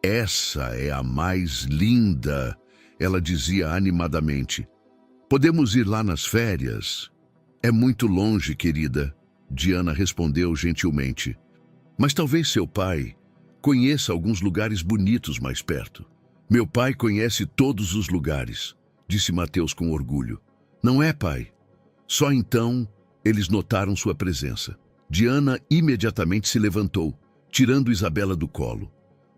"Essa é a mais linda", ela dizia animadamente. "Podemos ir lá nas férias?" "É muito longe, querida", Diana respondeu gentilmente. "Mas talvez seu pai conheça alguns lugares bonitos mais perto." "Meu pai conhece todos os lugares", disse Mateus com orgulho. "Não é, pai?" Só então eles notaram sua presença. Diana imediatamente se levantou, tirando Isabela do colo.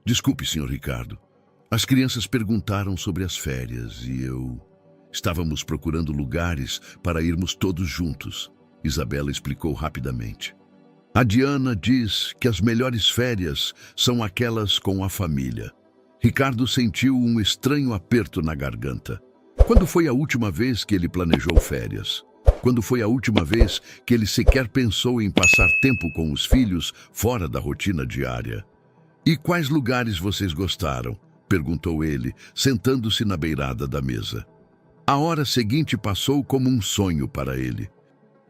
"Desculpe, Sr. Ricardo. As crianças perguntaram sobre as férias e eu... Estávamos procurando lugares para irmos todos juntos", Isabela explicou rapidamente. "A Diana diz que as melhores férias são aquelas com a família." Ricardo sentiu um estranho aperto na garganta. Quando foi a última vez que ele planejou férias? Quando foi a última vez que ele sequer pensou em passar tempo com os filhos fora da rotina diária? "E quais lugares vocês gostaram?", perguntou ele, sentando-se na beirada da mesa. A hora seguinte passou como um sonho para ele.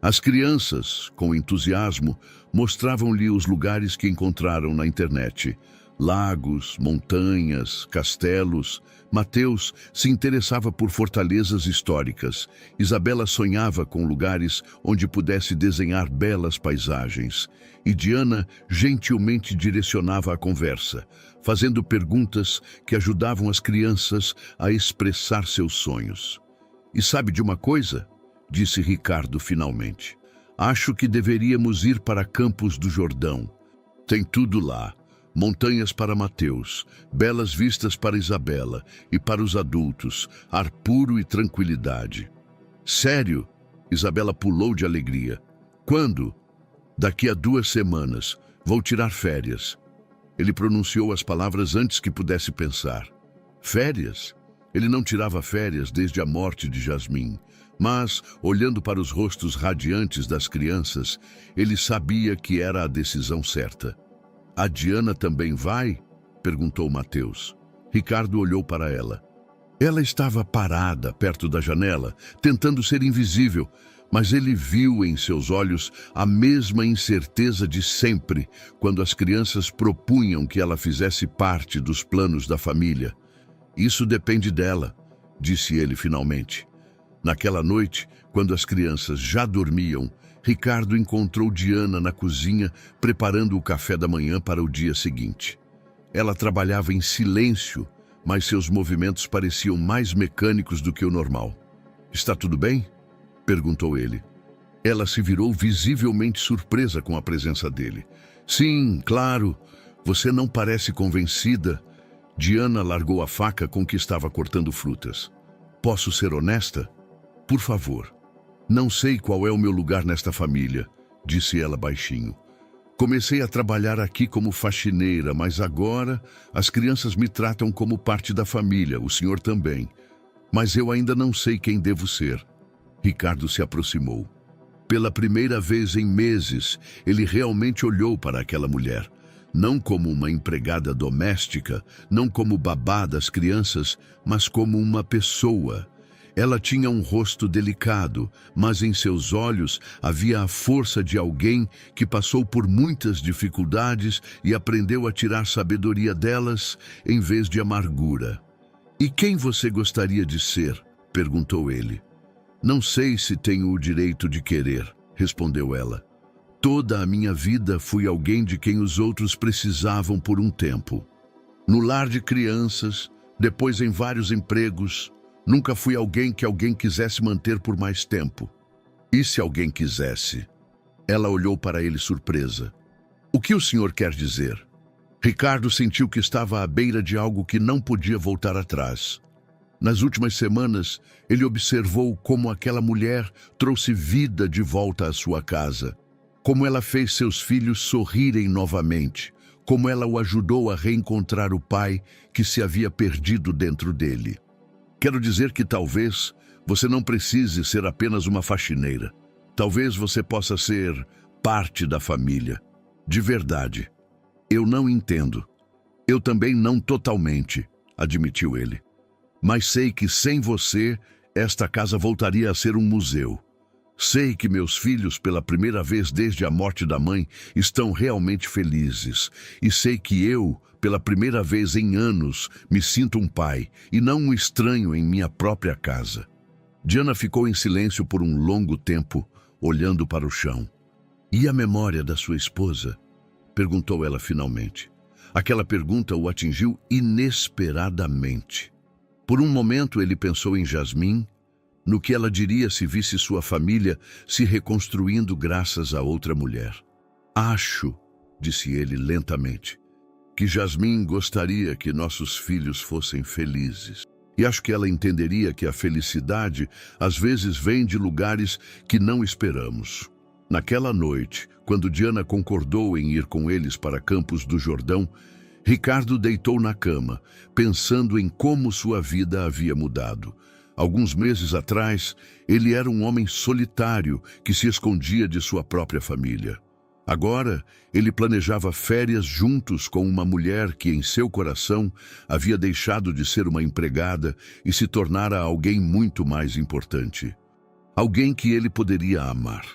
As crianças, com entusiasmo, mostravam-lhe os lugares que encontraram na internet. Lagos, montanhas, castelos. Mateus se interessava por fortalezas históricas. Isabela sonhava com lugares onde pudesse desenhar belas paisagens. E Diana gentilmente direcionava a conversa, fazendo perguntas que ajudavam as crianças a expressar seus sonhos. "E sabe de uma coisa?", disse Ricardo finalmente. "Acho que deveríamos ir para Campos do Jordão. Tem tudo lá. Montanhas para Mateus, belas vistas para Isabela e para os adultos, ar puro e tranquilidade." "Sério?", Isabela pulou de alegria. "Quando?" "Daqui a 2 semanas. Vou tirar férias." Ele pronunciou as palavras antes que pudesse pensar. Férias? Ele não tirava férias desde a morte de Jasmim. Mas, olhando para os rostos radiantes das crianças, ele sabia que era a decisão certa. "A Diana também vai?", perguntou Mateus. Ricardo olhou para ela. Ela estava parada perto da janela, tentando ser invisível, mas ele viu em seus olhos a mesma incerteza de sempre quando as crianças propunham que ela fizesse parte dos planos da família. "Isso depende dela", disse ele finalmente. Naquela noite, quando as crianças já dormiam, Ricardo encontrou Diana na cozinha preparando o café da manhã para o dia seguinte. Ela trabalhava em silêncio, mas seus movimentos pareciam mais mecânicos do que o normal. "Está tudo bem?" perguntou ele. Ela se virou visivelmente surpresa com a presença dele. "Sim, claro. Você não parece convencida." Diana largou a faca com que estava cortando frutas. "Posso ser honesta? Por favor." "Não sei qual é o meu lugar nesta família", disse ela baixinho. "Comecei a trabalhar aqui como faxineira, mas agora as crianças me tratam como parte da família, o senhor também. Mas eu ainda não sei quem devo ser." Ricardo se aproximou. Pela primeira vez em meses, ele realmente olhou para aquela mulher. Não como uma empregada doméstica, não como babá das crianças, mas como uma pessoa. Ela tinha um rosto delicado, mas em seus olhos havia a força de alguém que passou por muitas dificuldades e aprendeu a tirar sabedoria delas em vez de amargura. "E quem você gostaria de ser?" perguntou ele. "Não sei se tenho o direito de querer", respondeu ela. "Toda a minha vida fui alguém de quem os outros precisavam por um tempo. No lar de crianças, depois em vários empregos, nunca fui alguém que alguém quisesse manter por mais tempo. E se alguém quisesse?" Ela olhou para ele surpresa. "O que o senhor quer dizer?" Ricardo sentiu que estava à beira de algo que não podia voltar atrás. Nas últimas semanas, ele observou como aquela mulher trouxe vida de volta à sua casa, como ela fez seus filhos sorrirem novamente, como ela o ajudou a reencontrar o pai que se havia perdido dentro dele. "Quero dizer que talvez você não precise ser apenas uma faxineira. Talvez você possa ser parte da família. De verdade. Eu não entendo. Eu também não totalmente", admitiu ele. "Mas sei que sem você, esta casa voltaria a ser um museu. Sei que meus filhos, pela primeira vez desde a morte da mãe, estão realmente felizes. E sei que eu, pela primeira vez em anos, me sinto um pai e não um estranho em minha própria casa." Diana ficou em silêncio por um longo tempo, olhando para o chão. "E a memória da sua esposa?" perguntou ela finalmente. Aquela pergunta o atingiu inesperadamente. Por um momento ele pensou em Jasmine, no que ela diria se visse sua família se reconstruindo graças a outra mulher. "Acho", disse ele lentamente, "que Jasmine gostaria que nossos filhos fossem felizes. E acho que ela entenderia que a felicidade às vezes vem de lugares que não esperamos." Naquela noite, quando Diana concordou em ir com eles para Campos do Jordão, Ricardo deitou na cama, pensando em como sua vida havia mudado. Alguns meses atrás, ele era um homem solitário que se escondia de sua própria família. Agora, ele planejava férias juntos com uma mulher que, em seu coração, havia deixado de ser uma empregada e se tornara alguém muito mais importante. Alguém que ele poderia amar.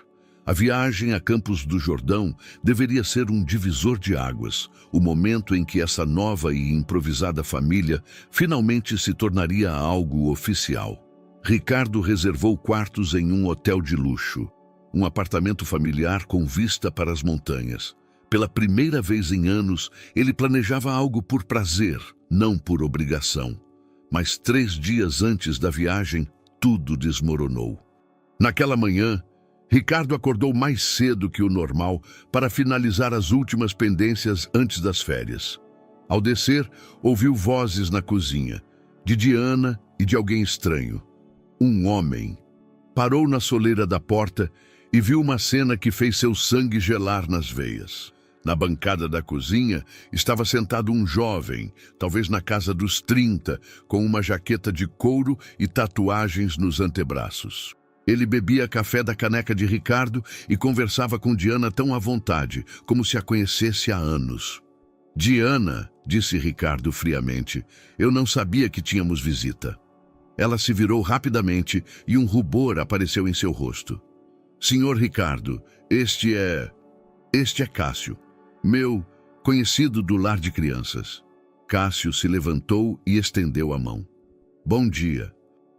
A viagem a Campos do Jordão deveria ser um divisor de águas, o momento em que essa nova e improvisada família finalmente se tornaria algo oficial. Ricardo reservou quartos em um hotel de luxo, um apartamento familiar com vista para as montanhas. Pela primeira vez em anos, ele planejava algo por prazer, não por obrigação. Mas 3 dias antes da viagem, tudo desmoronou. Naquela manhã, Ricardo acordou mais cedo que o normal para finalizar as últimas pendências antes das férias. Ao descer, ouviu vozes na cozinha, de Diana e de alguém estranho. Um homem. Parou na soleira da porta e viu uma cena que fez seu sangue gelar nas veias. Na bancada da cozinha estava sentado um jovem, talvez na casa dos 30, com uma jaqueta de couro e tatuagens nos antebraços. Ele bebia café da caneca de Ricardo e conversava com Diana tão à vontade, como se a conhecesse há anos. "Diana", disse Ricardo friamente, "eu não sabia que tínhamos visita." Ela se virou rapidamente e um rubor apareceu em seu rosto. "Senhor Ricardo, este é Cássio, meu conhecido do lar de crianças." Cássio se levantou e estendeu a mão. "Bom dia.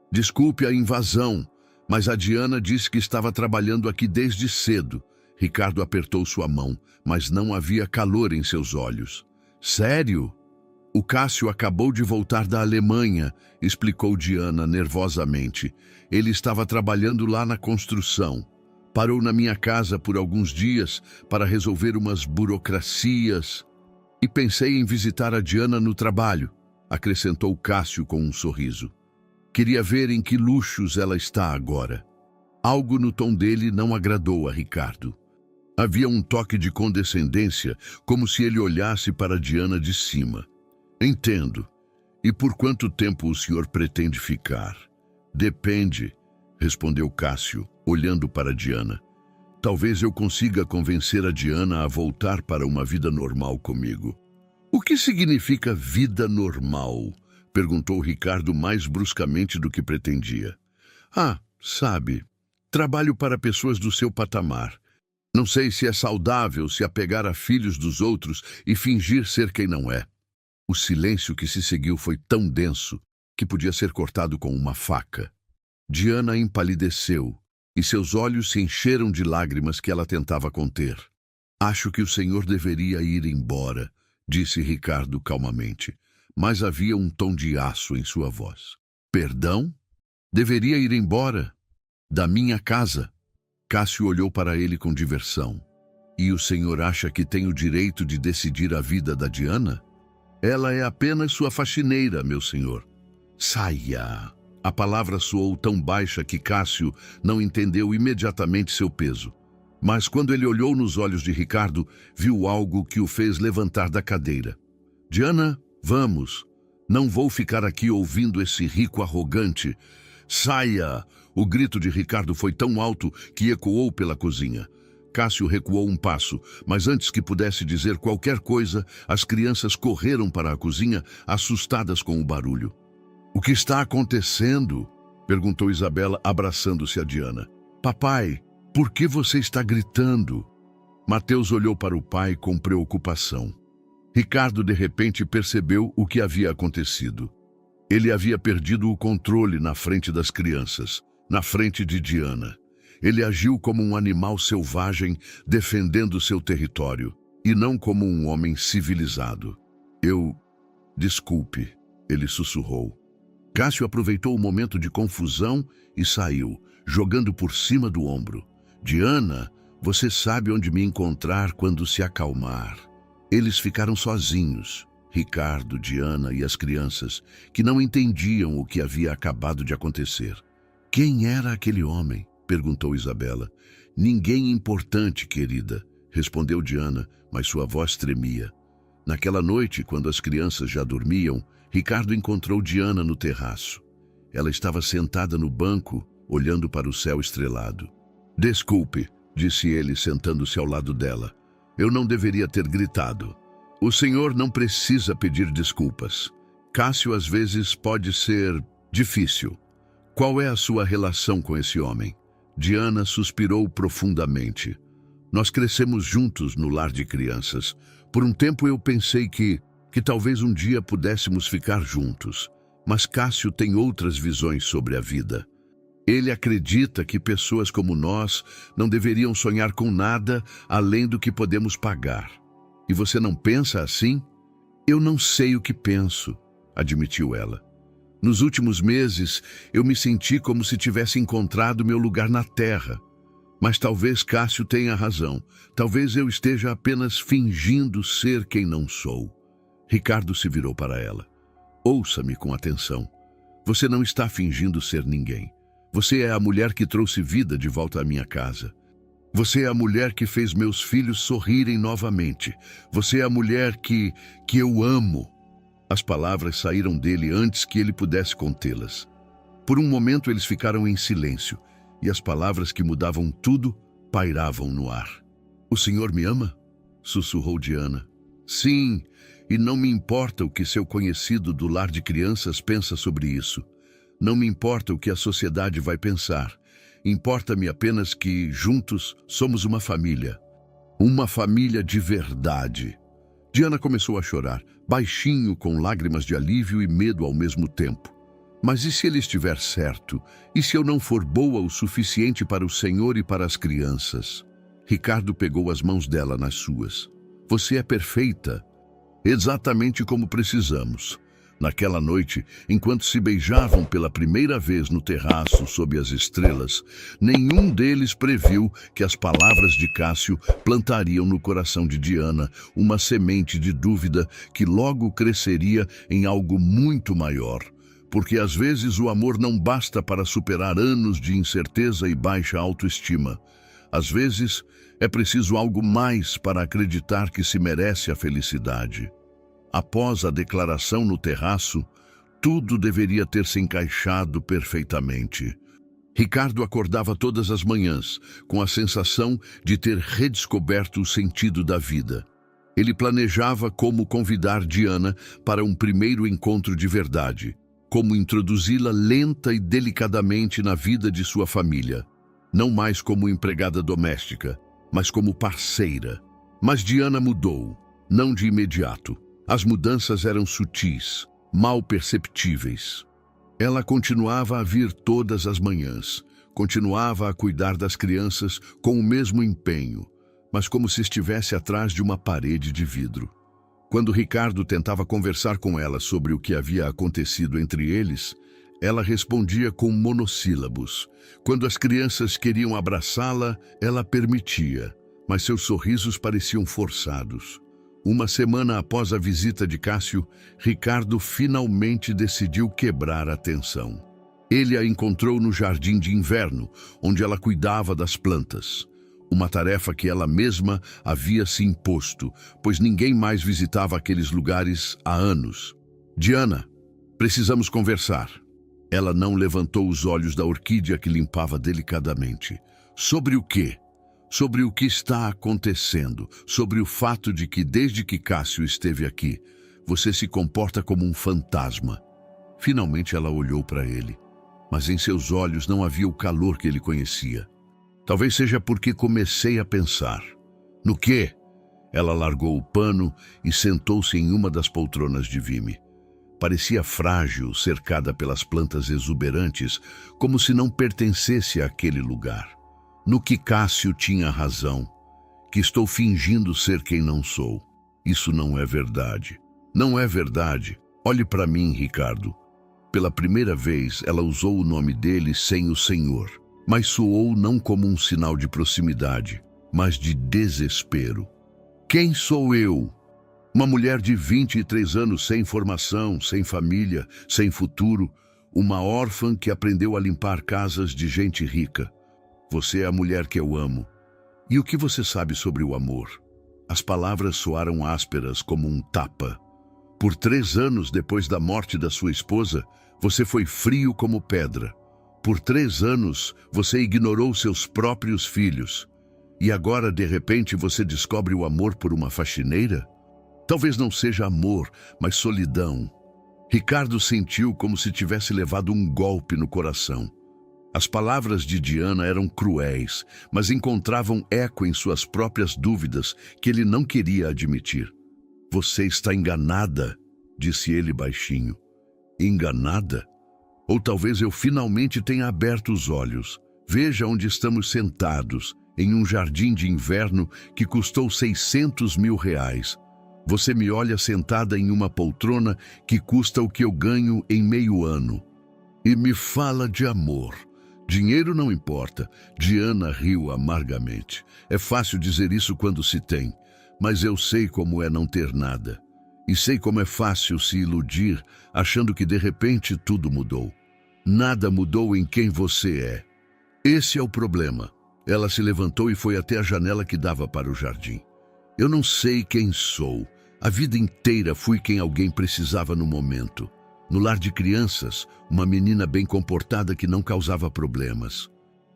Desculpe a invasão, mas a Diana disse que estava trabalhando aqui desde cedo." Ricardo apertou sua mão, mas não havia calor em seus olhos. "Sério?" O Cássio acabou de voltar da Alemanha, explicou Diana nervosamente. Ele estava trabalhando lá na construção. Parou na minha casa por alguns dias para resolver umas burocracias. E pensei em visitar a Diana no trabalho, acrescentou Cássio com um sorriso. Queria ver em que luxos ela está agora. Algo no tom dele não agradou a Ricardo. Havia um toque de condescendência, como se ele olhasse para Diana de cima. Entendo. E por quanto tempo o senhor pretende ficar? Depende, respondeu Cássio, olhando para Diana. Talvez eu consiga convencer a Diana a voltar para uma vida normal comigo. O que significa vida normal? Perguntou Ricardo mais bruscamente do que pretendia. Ah, sabe, trabalho para pessoas do seu patamar. Não sei se é saudável se apegar a filhos dos outros e fingir ser quem não é. O silêncio que se seguiu foi tão denso que podia ser cortado com uma faca. Diana empalideceu e seus olhos se encheram de lágrimas que ela tentava conter. Acho que o senhor deveria ir embora, disse Ricardo calmamente, mas havia um tom de aço em sua voz. Perdão? Deveria ir embora? Da minha casa? Cássio olhou para ele com diversão. E o senhor acha que tem o direito de decidir a vida da Diana? Ela é apenas sua faxineira, meu senhor. Saia! A palavra soou tão baixa que Cássio não entendeu imediatamente seu peso. Mas quando ele olhou nos olhos de Ricardo, viu algo que o fez levantar da cadeira. Diana, vamos. Não vou ficar aqui ouvindo esse rico arrogante. Saia! O grito de Ricardo foi tão alto que ecoou pela cozinha. Cássio recuou um passo, mas antes que pudesse dizer qualquer coisa, as crianças correram para a cozinha, assustadas com o barulho. O que está acontecendo? Perguntou Isabela, abraçando-se a Diana. Papai, por que você está gritando? Mateus olhou para o pai com preocupação. Ricardo, de repente, percebeu o que havia acontecido. Ele havia perdido o controle na frente das crianças, na frente de Diana. Ele agiu como um animal selvagem, defendendo seu território, e não como um homem civilizado. Desculpe, ele sussurrou. Cássio aproveitou o momento de confusão e saiu, jogando por cima do ombro. Diana, você sabe onde me encontrar quando se acalmar. Eles ficaram sozinhos, Ricardo, Diana e as crianças, que não entendiam o que havia acabado de acontecer. Quem era aquele homem? Perguntou Isabela. Ninguém importante, querida, respondeu Diana, mas sua voz tremia. Naquela noite, quando as crianças já dormiam, Ricardo encontrou Diana no terraço. Ela estava sentada no banco, olhando para o céu estrelado. Desculpe, disse ele, sentando-se ao lado dela. Eu não deveria ter gritado. O senhor não precisa pedir desculpas. Cássio às vezes pode ser difícil. Qual é a sua relação com esse homem? Diana suspirou profundamente. Nós crescemos juntos no lar de crianças. Por um tempo eu pensei que talvez um dia pudéssemos ficar juntos. Mas Cássio tem outras visões sobre a vida. Ele acredita que pessoas como nós não deveriam sonhar com nada além do que podemos pagar. E você não pensa assim? Eu não sei o que penso, admitiu ela. Nos últimos meses, eu me senti como se tivesse encontrado meu lugar na terra. Mas talvez Cássio tenha razão. Talvez eu esteja apenas fingindo ser quem não sou. Ricardo se virou para ela. Ouça-me com atenção. Você não está fingindo ser ninguém. Você é a mulher que trouxe vida de volta à minha casa. Você é a mulher que fez meus filhos sorrirem novamente. Você é a mulher que eu amo. As palavras saíram dele antes que ele pudesse contê-las. Por um momento eles ficaram em silêncio, e as palavras que mudavam tudo pairavam no ar. O senhor me ama? Sussurrou Diana. Sim, e não me importa o que seu conhecido do lar de crianças pensa sobre isso. Não me importa o que a sociedade vai pensar. Importa-me apenas que, juntos, somos uma família. Uma família de verdade. Diana começou a chorar, baixinho, com lágrimas de alívio e medo ao mesmo tempo. Mas e se ele estiver certo? E se eu não for boa o suficiente para o Senhor e para as crianças? Ricardo pegou as mãos dela nas suas. Você é perfeita. Exatamente como precisamos. Naquela noite, enquanto se beijavam pela primeira vez no terraço sob as estrelas, nenhum deles previu que as palavras de Cássio plantariam no coração de Diana uma semente de dúvida que logo cresceria em algo muito maior. Porque às vezes o amor não basta para superar anos de incerteza e baixa autoestima. Às vezes é preciso algo mais para acreditar que se merece a felicidade. Após a declaração no terraço, tudo deveria ter se encaixado perfeitamente. Ricardo acordava todas as manhãs com a sensação de ter redescoberto o sentido da vida. Ele planejava como convidar Diana para um primeiro encontro de verdade, como introduzi-la lenta e delicadamente na vida de sua família, não mais como empregada doméstica, mas como parceira. Mas Diana mudou, não de imediato. As mudanças eram sutis, mal perceptíveis. Ela continuava a vir todas as manhãs, continuava a cuidar das crianças com o mesmo empenho, mas como se estivesse atrás de uma parede de vidro. Quando Ricardo tentava conversar com ela sobre o que havia acontecido entre eles, ela respondia com monossílabos. Quando as crianças queriam abraçá-la, ela permitia, mas seus sorrisos pareciam forçados. Uma semana após a visita de Cássio, Ricardo finalmente decidiu quebrar a tensão. Ele a encontrou no jardim de inverno, onde ela cuidava das plantas. Uma tarefa que ela mesma havia se imposto, pois ninguém mais visitava aqueles lugares há anos. Diana, precisamos conversar. Ela não levantou os olhos da orquídea que limpava delicadamente. Sobre o quê? Sobre o que está acontecendo, sobre o fato de que desde que Cássio esteve aqui, você se comporta como um fantasma. Finalmente ela olhou para ele, mas em seus olhos não havia o calor que ele conhecia. Talvez seja porque comecei a pensar. No quê? Ela largou o pano e sentou-se em uma das poltronas de vime. Parecia frágil, cercada pelas plantas exuberantes, como se não pertencesse àquele lugar. No que Cássio tinha razão, que estou fingindo ser quem não sou. Isso não é verdade. Não é verdade. Olhe para mim, Ricardo. Pela primeira vez, ela usou o nome dele sem o Senhor, mas soou não como um sinal de proximidade, mas de desespero. Quem sou eu? Uma mulher de 23 anos sem formação, sem família, sem futuro, uma órfã que aprendeu a limpar casas de gente rica. Você é a mulher que eu amo. E o que você sabe sobre o amor? As palavras soaram ásperas como um tapa. Por 3 anos depois da morte da sua esposa, você foi frio como pedra. Por 3 anos, você ignorou seus próprios filhos. E agora, de repente, você descobre o amor por uma faxineira? Talvez não seja amor, mas solidão. Ricardo sentiu como se tivesse levado um golpe no coração. As palavras de Diana eram cruéis, mas encontravam eco em suas próprias dúvidas que ele não queria admitir. Você está enganada, disse ele baixinho. Enganada? Ou talvez eu finalmente tenha aberto os olhos. Veja onde estamos sentados, em um jardim de inverno que custou R$600.000. Você me olha sentada em uma poltrona que custa o que eu ganho em meio ano. E me fala de amor. Dinheiro não importa. Diana riu amargamente. É fácil dizer isso quando se tem, mas eu sei como é não ter nada. E sei como é fácil se iludir, achando que de repente tudo mudou. Nada mudou em quem você é. Esse é o problema. Ela se levantou e foi até a janela que dava para o jardim. Eu não sei quem sou. A vida inteira fui quem alguém precisava no momento. No lar de crianças, uma menina bem comportada que não causava problemas.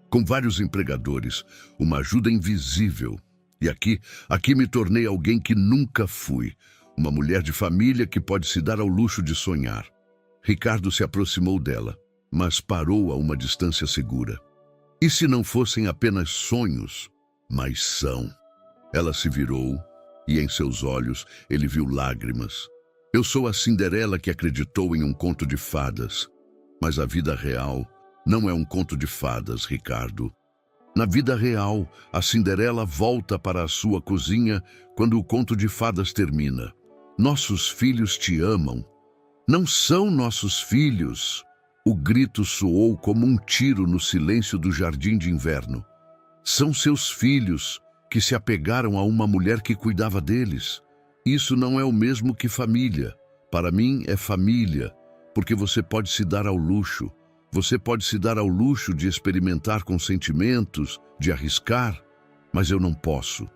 Com vários empregadores, uma ajuda invisível. E aqui me tornei alguém que nunca fui. Uma mulher de família que pode se dar ao luxo de sonhar. Ricardo se aproximou dela, mas parou a uma distância segura. E se não fossem apenas sonhos, mas são? Ela se virou e em seus olhos ele viu lágrimas. Eu sou a Cinderela que acreditou em um conto de fadas. Mas a vida real não é um conto de fadas, Ricardo. Na vida real, a Cinderela volta para a sua cozinha quando o conto de fadas termina. Nossos filhos te amam. Não são nossos filhos. O grito soou como um tiro no silêncio do jardim de inverno. São seus filhos que se apegaram a uma mulher que cuidava deles. Isso não é o mesmo que família. Para mim é família, porque você pode se dar ao luxo. Você pode se dar ao luxo de experimentar com sentimentos, de arriscar, mas eu não posso.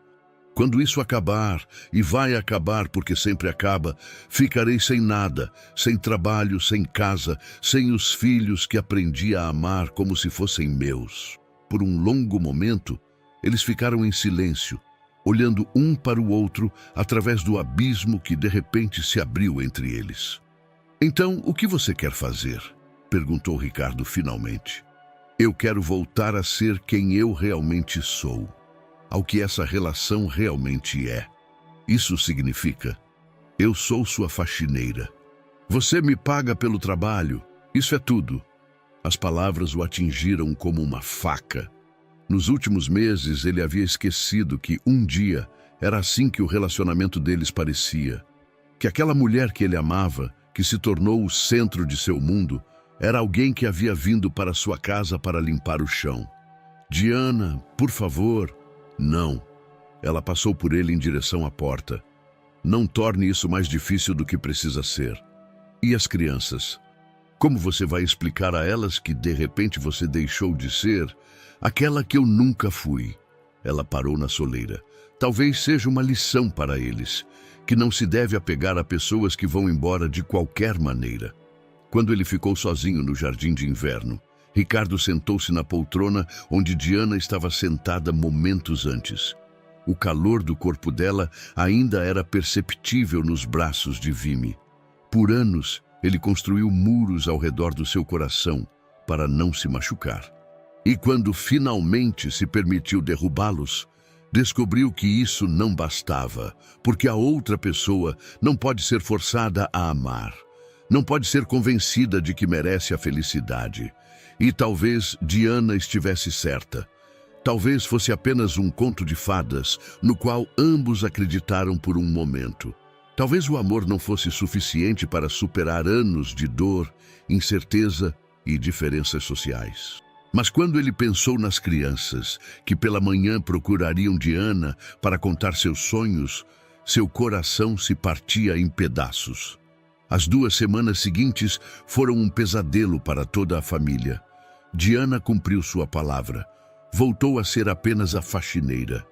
Quando isso acabar, e vai acabar porque sempre acaba, ficarei sem nada, sem trabalho, sem casa, sem os filhos que aprendi a amar como se fossem meus. Por um longo momento, eles ficaram em silêncio, olhando um para o outro através do abismo que de repente se abriu entre eles. Então, o que você quer fazer? Perguntou Ricardo finalmente. Eu quero voltar a ser quem eu realmente sou, ao que essa relação realmente é. Isso significa, eu sou sua faxineira. Você me paga pelo trabalho, isso é tudo. As palavras o atingiram como uma faca. Nos últimos meses, ele havia esquecido que um dia era assim que o relacionamento deles parecia. Que aquela mulher que ele amava, que se tornou o centro de seu mundo, era alguém que havia vindo para sua casa para limpar o chão. Diana, por favor. Não. Ela passou por ele em direção à porta. Não torne isso mais difícil do que precisa ser. E as crianças? Como você vai explicar a elas que de repente você deixou de ser aquela que eu nunca fui? Ela parou na soleira. Talvez seja uma lição para eles, que não se deve apegar a pessoas que vão embora de qualquer maneira. Quando ele ficou sozinho no jardim de inverno, Ricardo sentou-se na poltrona onde Diana estava sentada momentos antes. O calor do corpo dela ainda era perceptível nos braços de Vimy. Por anos, ele construiu muros ao redor do seu coração para não se machucar. E quando finalmente se permitiu derrubá-los, descobriu que isso não bastava, porque a outra pessoa não pode ser forçada a amar. Não pode ser convencida de que merece a felicidade. E talvez Diana estivesse certa. Talvez fosse apenas um conto de fadas, no qual ambos acreditaram por um momento. Talvez o amor não fosse suficiente para superar anos de dor, incerteza e diferenças sociais. Mas quando ele pensou nas crianças, que pela manhã procurariam Diana para contar seus sonhos, seu coração se partia em pedaços. As 2 semanas seguintes foram um pesadelo para toda a família. Diana cumpriu sua palavra. Voltou a ser apenas a faxineira.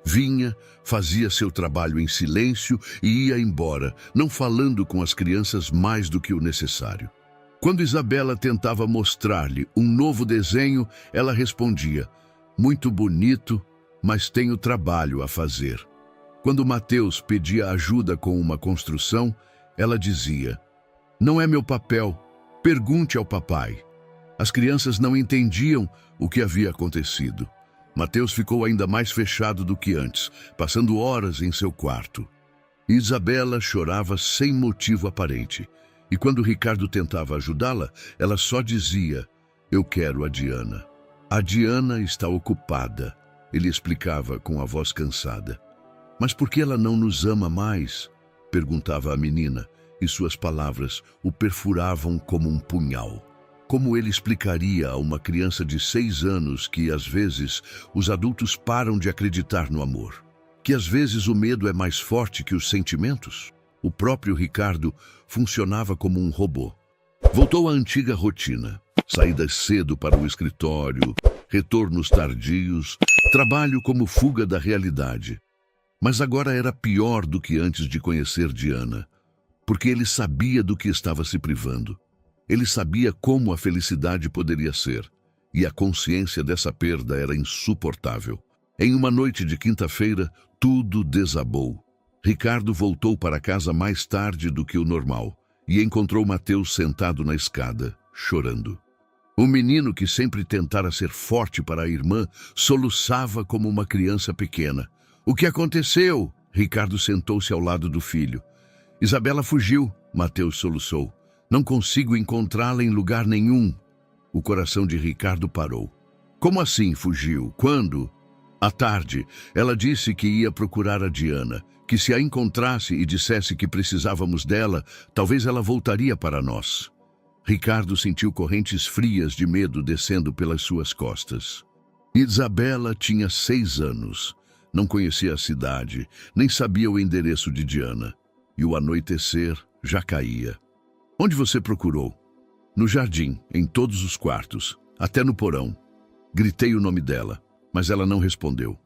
Vinha, fazia seu trabalho em silêncio e ia embora, não falando com as crianças mais do que o necessário. Quando Isabela tentava mostrar-lhe um novo desenho, ela respondia: muito bonito, mas tenho trabalho a fazer. Quando Mateus pedia ajuda com uma construção, ela dizia: não é meu papel, pergunte ao papai. As crianças não entendiam o que havia acontecido. Mateus ficou ainda mais fechado do que antes, passando horas em seu quarto. Isabela chorava sem motivo aparente. E quando Ricardo tentava ajudá-la, ela só dizia: eu quero a Diana. A Diana está ocupada, ele explicava com a voz cansada. Mas por que ela não nos ama mais? Perguntava a menina, e suas palavras o perfuravam como um punhal. Como ele explicaria a uma criança de 6 anos que, às vezes, os adultos param de acreditar no amor? Que, às vezes, o medo é mais forte que os sentimentos? O próprio Ricardo funcionava como um robô. Voltou à antiga rotina. Saídas cedo para o escritório, retornos tardios, trabalho como fuga da realidade. Mas agora era pior do que antes de conhecer Diana, porque ele sabia do que estava se privando. Ele sabia como a felicidade poderia ser, e a consciência dessa perda era insuportável. Em uma noite de quinta-feira, tudo desabou. Ricardo voltou para casa mais tarde do que o normal e encontrou Mateus sentado na escada, chorando. O menino, que sempre tentara ser forte para a irmã, soluçava como uma criança pequena. O que aconteceu? Ricardo sentou-se ao lado do filho. Isabela fugiu, Mateus soluçou. Não consigo encontrá-la em lugar nenhum. O coração de Ricardo parou. Como assim fugiu? Quando? À tarde, ela disse que ia procurar a Diana, que se a encontrasse e dissesse que precisávamos dela, talvez ela voltaria para nós. Ricardo sentiu correntes frias de medo descendo pelas suas costas. Isabela tinha 6 anos. Não conhecia a cidade, nem sabia o endereço de Diana. E o anoitecer já caía. Onde você procurou? No jardim, em todos os quartos, até no porão. Gritei o nome dela, mas ela não respondeu.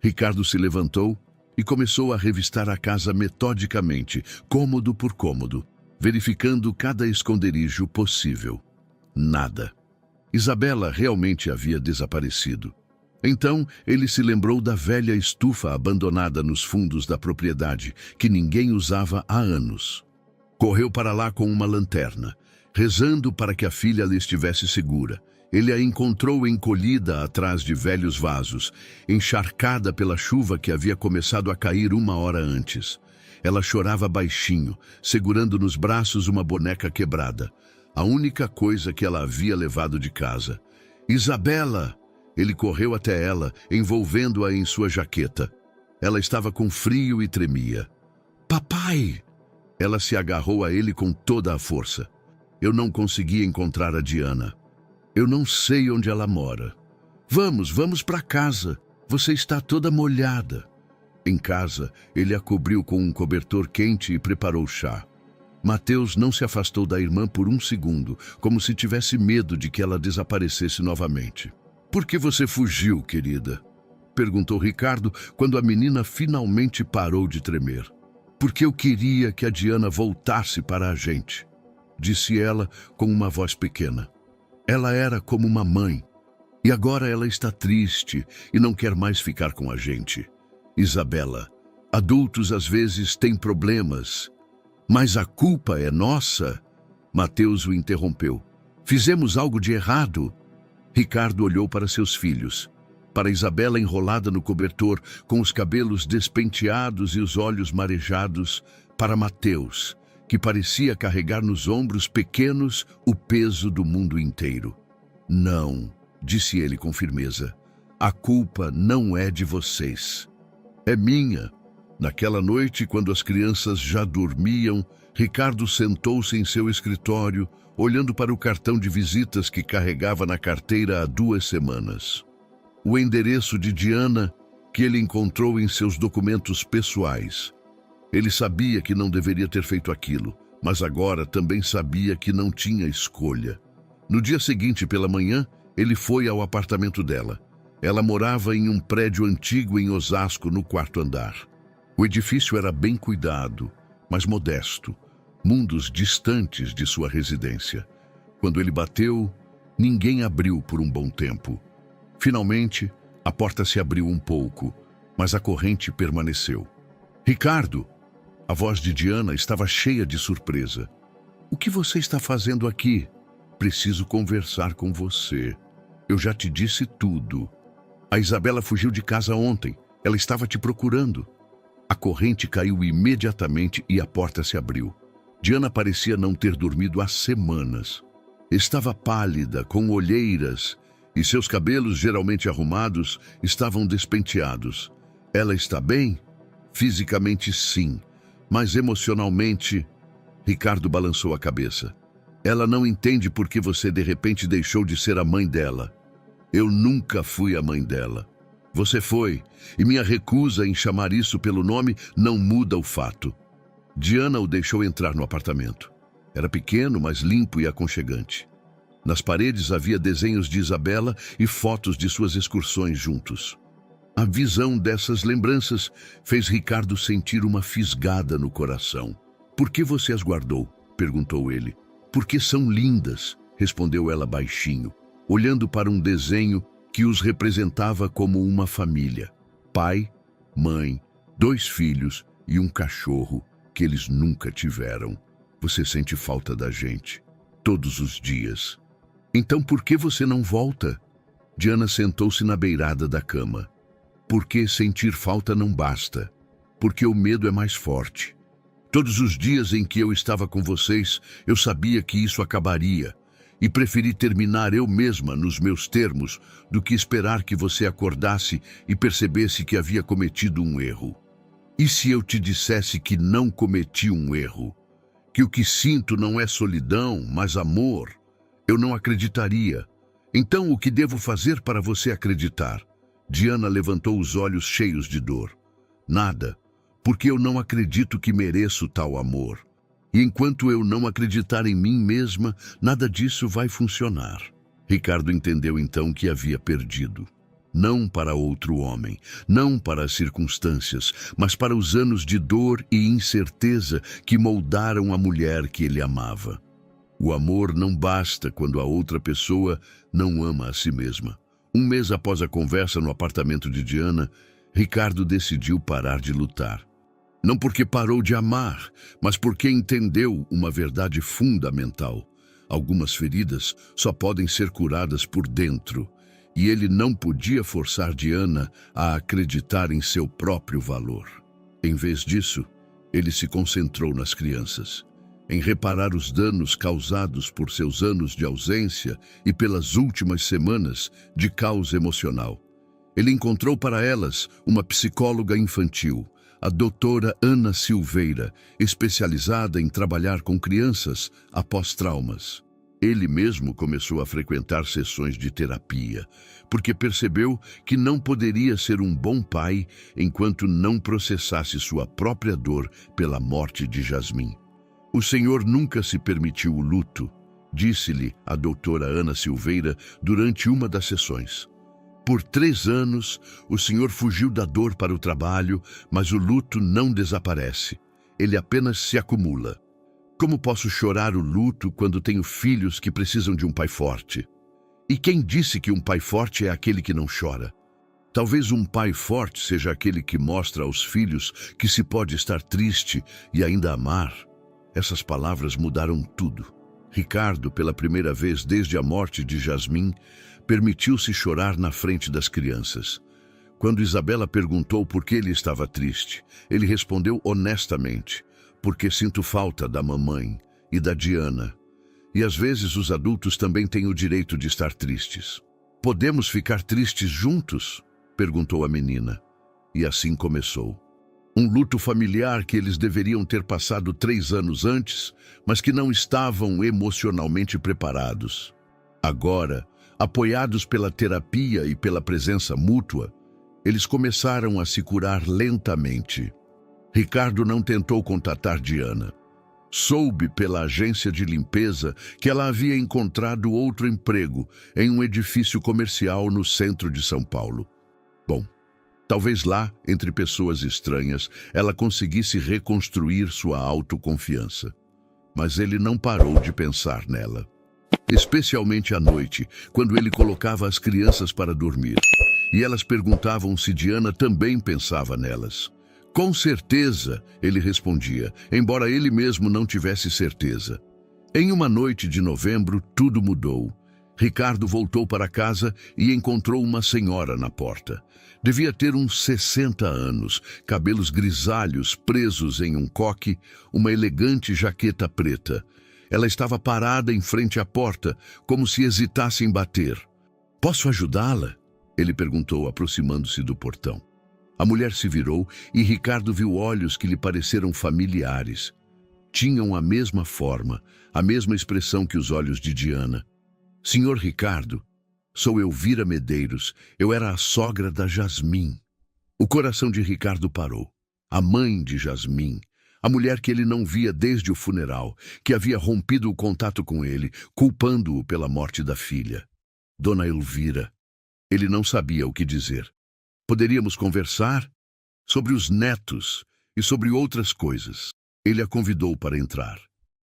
Ricardo se levantou e começou a revistar a casa metodicamente, cômodo por cômodo, verificando cada esconderijo possível. Nada. Isabela realmente havia desaparecido. Então, ele se lembrou da velha estufa abandonada nos fundos da propriedade, que ninguém usava há anos. Correu para lá com uma lanterna, rezando para que a filha lhe estivesse segura. Ele a encontrou encolhida atrás de velhos vasos, encharcada pela chuva que havia começado a cair 1 hora antes. Ela chorava baixinho, segurando nos braços uma boneca quebrada, a única coisa que ela havia levado de casa. Isabela! Ele correu até ela, envolvendo-a em sua jaqueta. Ela estava com frio e tremia. Papai! Ela se agarrou a ele com toda a força. Eu não conseguia encontrar a Diana. Eu não sei onde ela mora. Vamos para casa. Você está toda molhada. Em casa, ele a cobriu com um cobertor quente e preparou chá. Mateus não se afastou da irmã por 1 segundo, como se tivesse medo de que ela desaparecesse novamente. Por que você fugiu, querida? Perguntou Ricardo quando a menina finalmente parou de tremer. Porque eu queria que a Diana voltasse para a gente, disse ela com uma voz pequena. Ela era como uma mãe, e agora ela está triste e não quer mais ficar com a gente. Isabela, adultos às vezes têm problemas, mas a culpa é nossa. Mateus o interrompeu. Fizemos algo de errado? Ricardo olhou para seus filhos, para Isabela enrolada no cobertor, com os cabelos despenteados e os olhos marejados, para Mateus, que parecia carregar nos ombros pequenos o peso do mundo inteiro. Não, disse ele com firmeza, a culpa não é de vocês. É minha. Naquela noite, quando as crianças já dormiam, Ricardo sentou-se em seu escritório, olhando para o cartão de visitas que carregava na carteira há 2 semanas. O endereço de Diana, que ele encontrou em seus documentos pessoais. Ele sabia que não deveria ter feito aquilo, mas agora também sabia que não tinha escolha. No dia seguinte, pela manhã, ele foi ao apartamento dela. Ela morava em um prédio antigo em Osasco, no 4º andar. O edifício era bem cuidado, mas modesto, mundos distantes de sua residência. Quando ele bateu, ninguém abriu por um bom tempo. Finalmente, a porta se abriu um pouco, mas a corrente permaneceu. Ricardo! A voz de Diana estava cheia de surpresa. O que você está fazendo aqui? Preciso conversar com você. Eu já te disse tudo. A Isabela fugiu de casa ontem. Ela estava te procurando. A corrente caiu imediatamente e a porta se abriu. Diana parecia não ter dormido há semanas. Estava pálida, com olheiras, e seus cabelos, geralmente arrumados, estavam despenteados. Ela está bem? Fisicamente, sim, mas emocionalmente... Ricardo balançou a cabeça. Ela não entende por que você de repente deixou de ser a mãe dela. Eu nunca fui a mãe dela. Você foi, e minha recusa em chamar isso pelo nome não muda o fato. Diana o deixou entrar no apartamento. Era pequeno, mas limpo e aconchegante. Nas paredes havia desenhos de Isabela e fotos de suas excursões juntos. A visão dessas lembranças fez Ricardo sentir uma fisgada no coração. Por que você as guardou? Perguntou ele. Porque são lindas, respondeu ela baixinho, olhando para um desenho que os representava como uma família. Pai, mãe, 2 filhos e um cachorro que eles nunca tiveram. Você sente falta da gente, todos os dias. Então por que você não volta? Diana sentou-se na beirada da cama. Porque sentir falta não basta. Porque o medo é mais forte. Todos os dias em que eu estava com vocês, eu sabia que isso acabaria. E preferi terminar eu mesma nos meus termos do que esperar que você acordasse e percebesse que havia cometido um erro. E se eu te dissesse que não cometi um erro? Que o que sinto não é solidão, mas amor? Eu não acreditaria. Então, o que devo fazer para você acreditar? Diana levantou os olhos cheios de dor. Nada, porque eu não acredito que mereço tal amor. E enquanto eu não acreditar em mim mesma, nada disso vai funcionar. Ricardo entendeu então que havia perdido. Não para outro homem, não para as circunstâncias, mas para os anos de dor e incerteza que moldaram a mulher que ele amava. O amor não basta quando a outra pessoa não ama a si mesma. Um mês após a conversa no apartamento de Diana, Ricardo decidiu parar de lutar. Não porque parou de amar, mas porque entendeu uma verdade fundamental. Algumas feridas só podem ser curadas por dentro, e ele não podia forçar Diana a acreditar em seu próprio valor. Em vez disso, ele se concentrou nas crianças, em reparar os danos causados por seus anos de ausência e pelas últimas semanas de caos emocional. Ele encontrou para elas uma psicóloga infantil, a doutora Ana Silveira, especializada em trabalhar com crianças após traumas. Ele mesmo começou a frequentar sessões de terapia, porque percebeu que não poderia ser um bom pai enquanto não processasse sua própria dor pela morte de Jasmim. O Senhor nunca se permitiu o luto, disse-lhe a doutora Ana Silveira durante uma das sessões. Por 3 anos, o Senhor fugiu da dor para o trabalho, mas o luto não desaparece. Ele apenas se acumula. Como posso chorar o luto quando tenho filhos que precisam de um pai forte? E quem disse que um pai forte é aquele que não chora? Talvez um pai forte seja aquele que mostra aos filhos que se pode estar triste e ainda amar. Essas palavras mudaram tudo. Ricardo, pela primeira vez desde a morte de Jasmim, permitiu-se chorar na frente das crianças. Quando Isabela perguntou por que ele estava triste, ele respondeu honestamente: porque sinto falta da mamãe e da Diana. E às vezes os adultos também têm o direito de estar tristes. Podemos ficar tristes juntos? Perguntou a menina. E assim começou. Um luto familiar que eles deveriam ter passado 3 anos antes, mas que não estavam emocionalmente preparados. Agora, apoiados pela terapia e pela presença mútua, eles começaram a se curar lentamente. Ricardo não tentou contatar Diana. Soube pela agência de limpeza que ela havia encontrado outro emprego em um edifício comercial no centro de São Paulo. Bom, talvez lá, entre pessoas estranhas, ela conseguisse reconstruir sua autoconfiança. Mas ele não parou de pensar nela. Especialmente à noite, quando ele colocava as crianças para dormir. E elas perguntavam se Diana também pensava nelas. Com certeza, ele respondia, embora ele mesmo não tivesse certeza. Em uma noite de novembro, tudo mudou. Ricardo voltou para casa e encontrou uma senhora na porta. Devia ter uns 60 anos, cabelos grisalhos presos em um coque, uma elegante jaqueta preta. Ela estava parada em frente à porta, como se hesitasse em bater. "Posso ajudá-la?" ele perguntou, aproximando-se do portão. A mulher se virou e Ricardo viu olhos que lhe pareceram familiares. Tinham a mesma forma, a mesma expressão que os olhos de Diana. "Senhor Ricardo, sou Elvira Medeiros. Eu era a sogra da Jasmim." O coração de Ricardo parou. A mãe de Jasmim, a mulher que ele não via desde o funeral, que havia rompido o contato com ele, culpando-o pela morte da filha. Dona Elvira. Ele não sabia o que dizer. Poderíamos conversar sobre os netos e sobre outras coisas. Ele a convidou para entrar.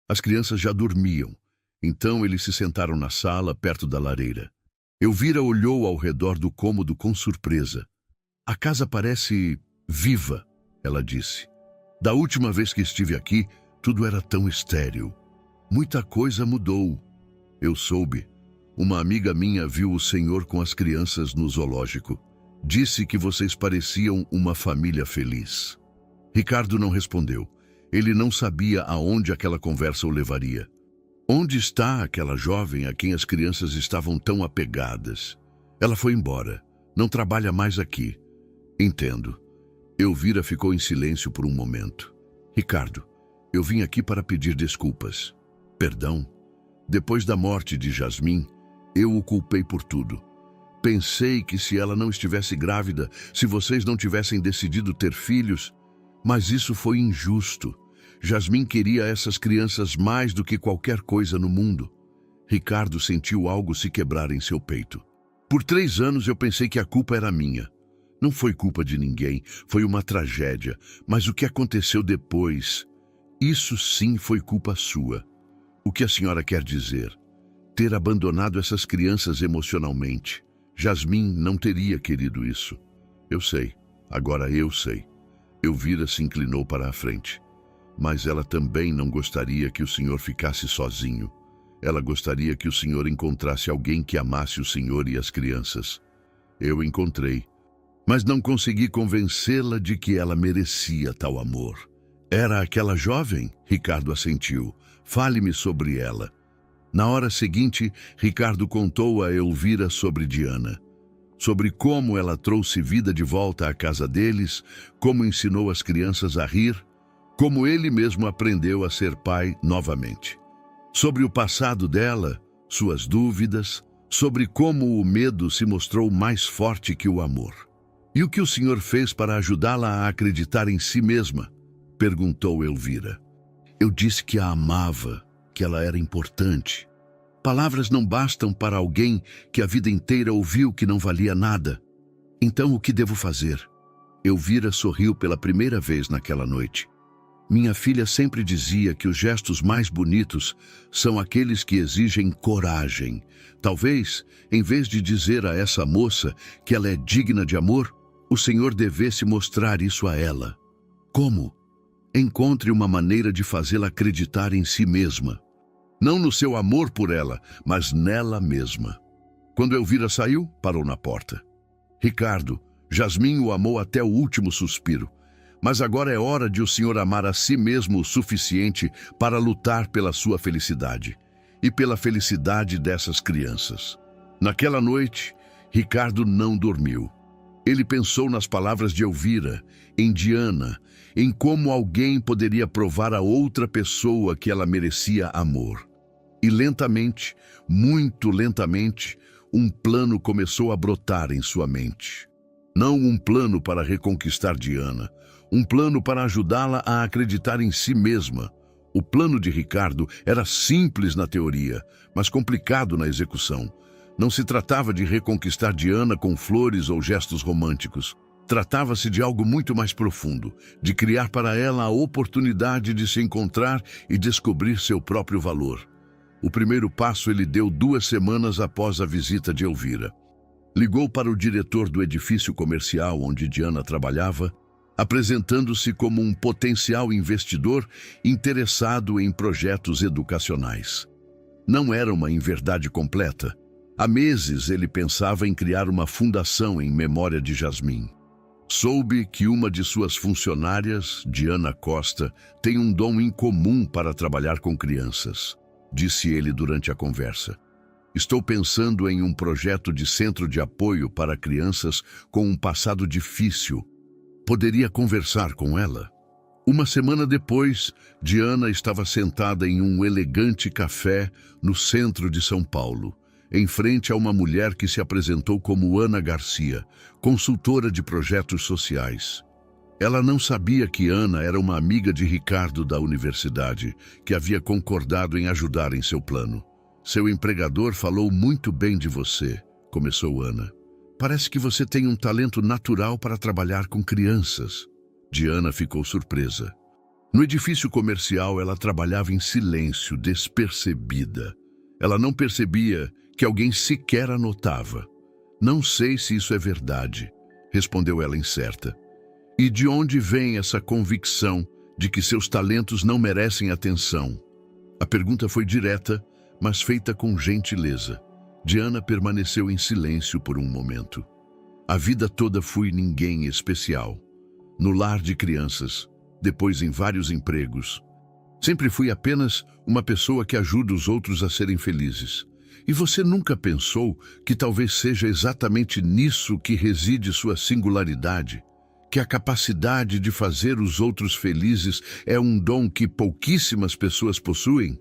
As crianças já dormiam, então eles se sentaram na sala, perto da lareira. Elvira olhou ao redor do cômodo com surpresa. "A casa parece viva", ela disse. "Da última vez que estive aqui, tudo era tão estéril. Muita coisa mudou. Eu soube. Uma amiga minha viu o senhor com as crianças no zoológico. Disse que vocês pareciam uma família feliz." Ricardo não respondeu. Ele não sabia aonde aquela conversa o levaria. Onde está aquela jovem a quem as crianças estavam tão apegadas? Ela foi embora. Não trabalha mais aqui. Entendo. Elvira ficou em silêncio por um momento. Ricardo, eu vim aqui para pedir desculpas. Perdão. Depois da morte de Jasmim, eu o culpei por tudo. Pensei que se ela não estivesse grávida, se vocês não tivessem decidido ter filhos, mas isso foi injusto. Jasmim queria essas crianças mais do que qualquer coisa no mundo. Ricardo sentiu algo se quebrar em seu peito. Por 3 anos eu pensei que a culpa era minha. Não foi culpa de ninguém, foi uma tragédia. Mas o que aconteceu depois, isso sim foi culpa sua. O que a senhora quer dizer? Ter abandonado essas crianças emocionalmente. Jasmim não teria querido isso. Eu sei, agora eu sei. Elvira se inclinou para a frente. Mas ela também não gostaria que o senhor ficasse sozinho. Ela gostaria que o senhor encontrasse alguém que amasse o senhor e as crianças. Eu encontrei, mas não consegui convencê-la de que ela merecia tal amor. Era aquela jovem? Ricardo assentiu. Fale-me sobre ela. Na hora seguinte, Ricardo contou a Elvira sobre Diana. Sobre como ela trouxe vida de volta à casa deles, como ensinou as crianças a rir, como ele mesmo aprendeu a ser pai novamente. Sobre o passado dela, suas dúvidas, sobre como o medo se mostrou mais forte que o amor. E o que o senhor fez para ajudá-la a acreditar em si mesma? Perguntou Elvira. Eu disse que a amava, que ela era importante. Palavras não bastam para alguém que a vida inteira ouviu que não valia nada. Então o que devo fazer? Elvira sorriu pela primeira vez naquela noite. Minha filha sempre dizia que os gestos mais bonitos são aqueles que exigem coragem. Talvez, em vez de dizer a essa moça que ela é digna de amor, o senhor devesse mostrar isso a ela. Como? Encontre uma maneira de fazê-la acreditar em si mesma. Não no seu amor por ela, mas nela mesma. Quando Elvira saiu, parou na porta. Ricardo, Jasmim o amou até o último suspiro. Mas agora é hora de o senhor amar a si mesmo o suficiente para lutar pela sua felicidade e pela felicidade dessas crianças. Naquela noite, Ricardo não dormiu. Ele pensou nas palavras de Elvira, em Diana, em como alguém poderia provar a outra pessoa que ela merecia amor. E lentamente, muito lentamente, um plano começou a brotar em sua mente. Não um plano para reconquistar Diana, um plano para ajudá-la a acreditar em si mesma. O plano de Ricardo era simples na teoria, mas complicado na execução. Não se tratava de reconquistar Diana com flores ou gestos românticos. Tratava-se de algo muito mais profundo, de criar para ela a oportunidade de se encontrar e descobrir seu próprio valor. O primeiro passo ele deu 2 semanas após a visita de Elvira. Ligou para o diretor do edifício comercial onde Diana trabalhava, apresentando-se como um potencial investidor interessado em projetos educacionais. Não era uma inverdade completa. Há meses ele pensava em criar uma fundação em memória de Jasmim. Soube que uma de suas funcionárias, Diana Costa, tem um dom incomum para trabalhar com crianças, disse ele durante a conversa. Estou pensando em um projeto de centro de apoio para crianças com um passado difícil. Poderia conversar com ela? 1 semana depois, Diana estava sentada em um elegante café no centro de São Paulo, em frente a uma mulher que se apresentou como Ana Garcia, consultora de projetos sociais. Ela não sabia que Ana era uma amiga de Ricardo da universidade, que havia concordado em ajudar em seu plano. Seu empregador falou muito bem de você, começou Ana. Parece que você tem um talento natural para trabalhar com crianças. Diana ficou surpresa. No edifício comercial, ela trabalhava em silêncio, despercebida. Ela não percebia que alguém sequer a notava. Não sei se isso é verdade, respondeu ela incerta. E de onde vem essa convicção de que seus talentos não merecem atenção? A pergunta foi direta, mas feita com gentileza. Diana permaneceu em silêncio por um momento. A vida toda fui ninguém especial. No lar de crianças, depois em vários empregos. Sempre fui apenas uma pessoa que ajuda os outros a serem felizes. E você nunca pensou que talvez seja exatamente nisso que reside sua singularidade? que a capacidade de fazer os outros felizes é um dom que pouquíssimas pessoas possuem?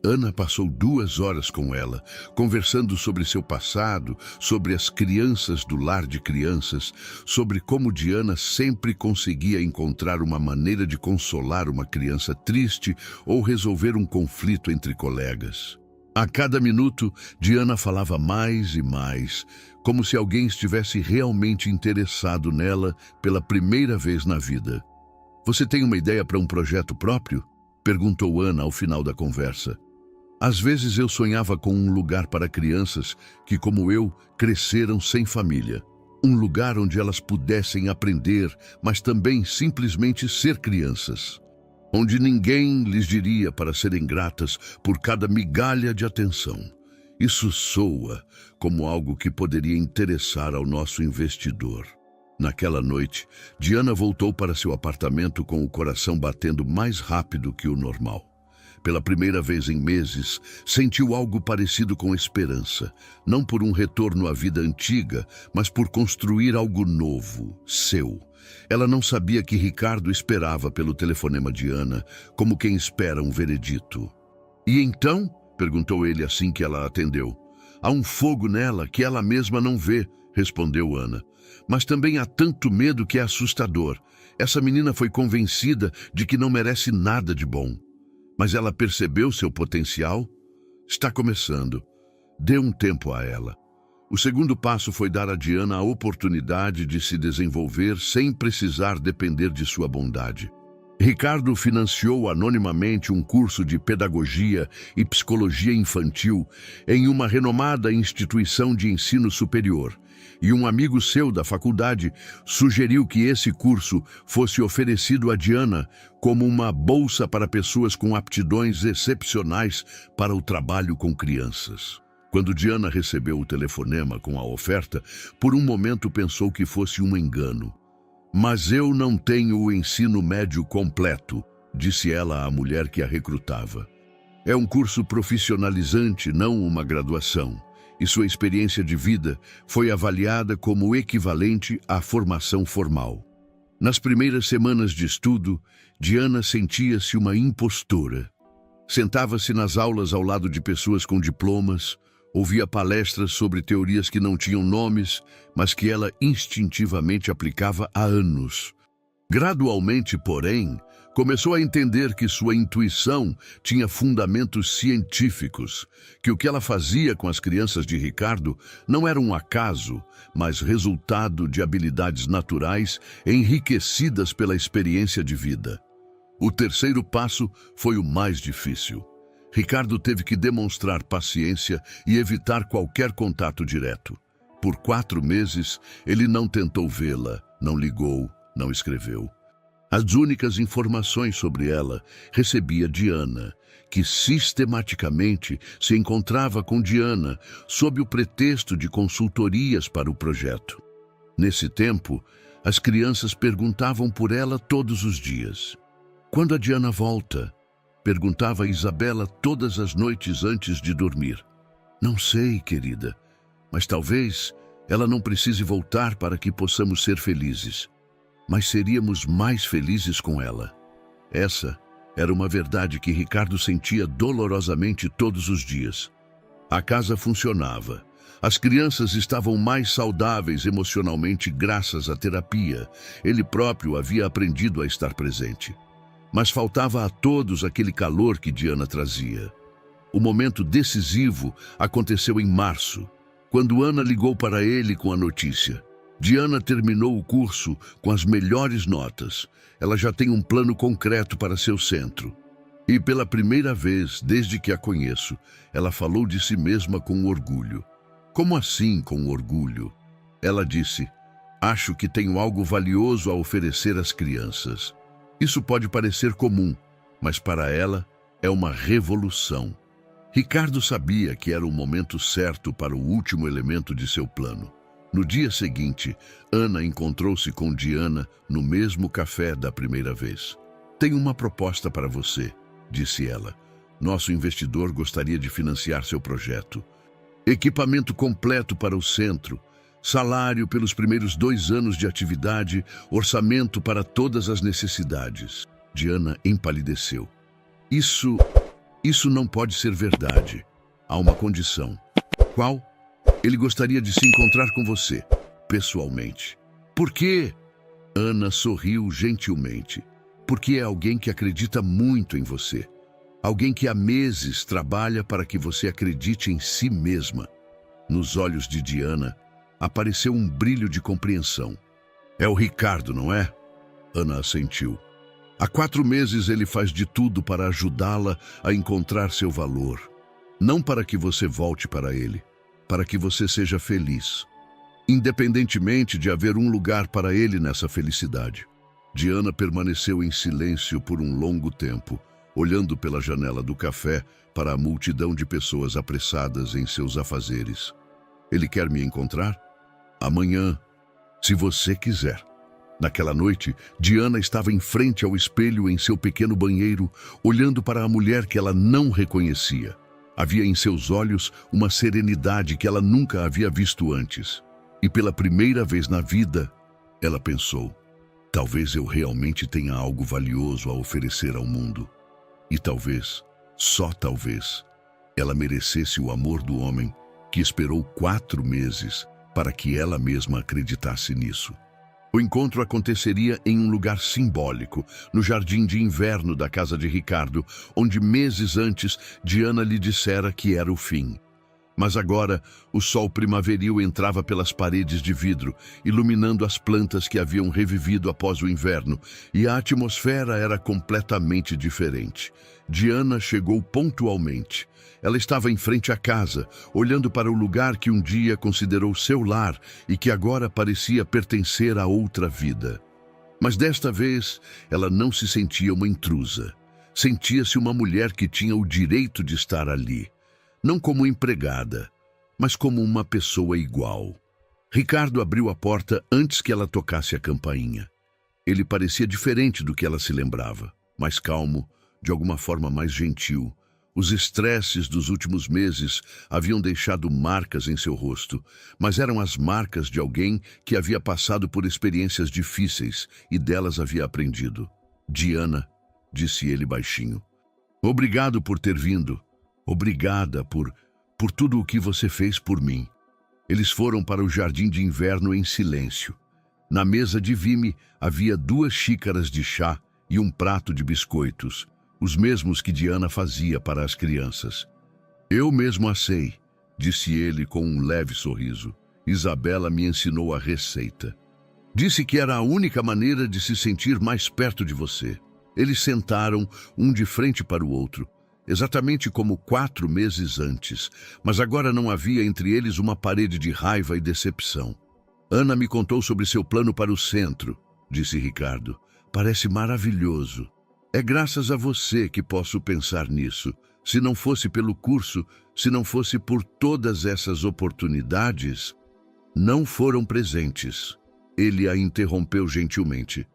Ana passou 2 horas com ela, conversando sobre seu passado, sobre as crianças do lar de crianças, sobre como Diana sempre conseguia encontrar uma maneira de consolar uma criança triste ou resolver um conflito entre colegas. A cada minuto, Diana falava mais e mais, como se alguém estivesse realmente interessado nela pela primeira vez na vida. "Você tem uma ideia para um projeto próprio?" perguntou Ana ao final da conversa. "Às vezes eu sonhava com um lugar para crianças que, como eu, cresceram sem família. Um lugar onde elas pudessem aprender, mas também simplesmente ser crianças. Onde ninguém lhes diria para serem gratas por cada migalha de atenção. Isso soa como algo que poderia interessar ao nosso investidor." Naquela noite, Diana voltou para seu apartamento com o coração batendo mais rápido que o normal. Pela primeira vez em meses, sentiu algo parecido com esperança, não por um retorno à vida antiga, mas por construir algo novo, seu. Ela não sabia que Ricardo esperava pelo telefonema de Ana, como quem espera um veredito. "E então?" perguntou ele assim que ela atendeu. "Há um fogo nela que ela mesma não vê", respondeu Ana. "Mas também há tanto medo que é assustador. Essa menina foi convencida de que não merece nada de bom. Mas ela percebeu seu potencial? Está começando. Dê um tempo a ela." O segundo passo foi dar a Diana a oportunidade de se desenvolver sem precisar depender de sua bondade. Ricardo financiou anonimamente um curso de pedagogia e psicologia infantil em uma renomada instituição de ensino superior, e um amigo seu da faculdade sugeriu que esse curso fosse oferecido a Diana como uma bolsa para pessoas com aptidões excepcionais para o trabalho com crianças. Quando Diana recebeu o telefonema com a oferta, por um momento pensou que fosse um engano. "Mas eu não tenho o ensino médio completo", disse ela à mulher que a recrutava. "É um curso profissionalizante, não uma graduação, e sua experiência de vida foi avaliada como equivalente à formação formal." Nas primeiras semanas de estudo, Diana sentia-se uma impostora. Sentava-se nas aulas ao lado de pessoas com diplomas, ouvia palestras sobre teorias que não tinham nomes, mas que ela instintivamente aplicava há anos. Gradualmente, porém, começou a entender que sua intuição tinha fundamentos científicos, que o que ela fazia com as crianças de Ricardo não era um acaso, mas resultado de habilidades naturais enriquecidas pela experiência de vida. O terceiro passo foi o mais difícil. Ricardo teve que demonstrar paciência e evitar qualquer contato direto. Por 4 meses, ele não tentou vê-la, não ligou, não escreveu. As únicas informações sobre ela recebia Diana, que sistematicamente se encontrava com Diana sob o pretexto de consultorias para o projeto. Nesse tempo, as crianças perguntavam por ela todos os dias. "Quando a Diana volta?" perguntava a Isabela todas as noites antes de dormir. "Não sei, querida, mas talvez ela não precise voltar para que possamos ser felizes. Mas seríamos mais felizes com ela." Essa era uma verdade que Ricardo sentia dolorosamente todos os dias. A casa funcionava. As crianças estavam mais saudáveis emocionalmente graças à terapia. Ele próprio havia aprendido a estar presente. Mas faltava a todos aquele calor que Diana trazia. O momento decisivo aconteceu em março, quando Ana ligou para ele com a notícia. Diana terminou o curso com as melhores notas. Ela já tem um plano concreto para seu centro. E pela primeira vez, desde que a conheço, ela falou de si mesma com orgulho. "Como assim com orgulho?" Ela disse: "Acho que tenho algo valioso a oferecer às crianças." Isso pode parecer comum, mas para ela é uma revolução. Ricardo sabia que era o momento certo para o último elemento de seu plano. No dia seguinte, Ana encontrou-se com Diana no mesmo café da primeira vez. "Tenho uma proposta para você", disse ela. "Nosso investidor gostaria de financiar seu projeto. Equipamento completo para o centro, salário pelos primeiros 2 anos de atividade, orçamento para todas as necessidades. Diana empalideceu. Isso não pode ser verdade. Há uma condição. Qual? Ele gostaria de se encontrar com você, pessoalmente. Por quê? Ana sorriu gentilmente. Porque é alguém que acredita muito em você. Alguém que há meses trabalha para que você acredite em si mesma. Nos olhos de Diana apareceu um brilho de compreensão. É o Ricardo, não é? Ana assentiu. Há 4 meses ele faz de tudo para ajudá-la a encontrar seu valor. Não para que você volte para ele, para que você seja feliz. Independentemente de haver um lugar para ele nessa felicidade. Diana permaneceu em silêncio por um longo tempo, olhando pela janela do café para a multidão de pessoas apressadas em seus afazeres. Ele quer me encontrar? Amanhã, se você quiser. Naquela noite, Diana estava em frente ao espelho em seu pequeno banheiro, olhando para a mulher que ela não reconhecia. Havia em seus olhos uma serenidade que ela nunca havia visto antes. E pela primeira vez na vida, ela pensou: talvez eu realmente tenha algo valioso a oferecer ao mundo. E talvez, só talvez, ela merecesse o amor do homem que esperou 4 meses para que ela mesma acreditasse nisso. O encontro aconteceria em um lugar simbólico, no jardim de inverno da casa de Ricardo, onde meses antes Diana lhe dissera que era o fim. Mas agora o sol primaveril entrava pelas paredes de vidro, iluminando as plantas que haviam revivido após o inverno, e a atmosfera era completamente diferente. Diana chegou pontualmente. Ela estava em frente à casa, olhando para o lugar que um dia considerou seu lar e que agora parecia pertencer a outra vida. Mas desta vez, ela não se sentia uma intrusa. Sentia-se uma mulher que tinha o direito de estar ali. Não como empregada, mas como uma pessoa igual. Ricardo abriu a porta antes que ela tocasse a campainha. Ele parecia diferente do que ela se lembrava, mais calmo, de alguma forma mais gentil. Os estresses dos últimos meses haviam deixado marcas em seu rosto, mas eram as marcas de alguém que havia passado por experiências difíceis e delas havia aprendido. Diana, disse ele baixinho, obrigado por ter vindo. Obrigada por tudo o que você fez por mim. Eles foram para o jardim de inverno em silêncio. Na mesa de Vime havia 2 xícaras de chá e um prato de biscoitos, os mesmos que Diana fazia para as crianças. Eu mesmo assei, disse ele com um leve sorriso. Isabela me ensinou a receita. Disse que era a única maneira de se sentir mais perto de você. Eles sentaram, um de frente para o outro, exatamente como 4 meses antes, mas agora não havia entre eles uma parede de raiva e decepção. Ana me contou sobre seu plano para o centro, disse Ricardo. Parece maravilhoso. É graças a você que posso pensar nisso. Se não fosse pelo curso, se não fosse por todas essas oportunidades, não foram presentes. Ele a interrompeu gentilmente.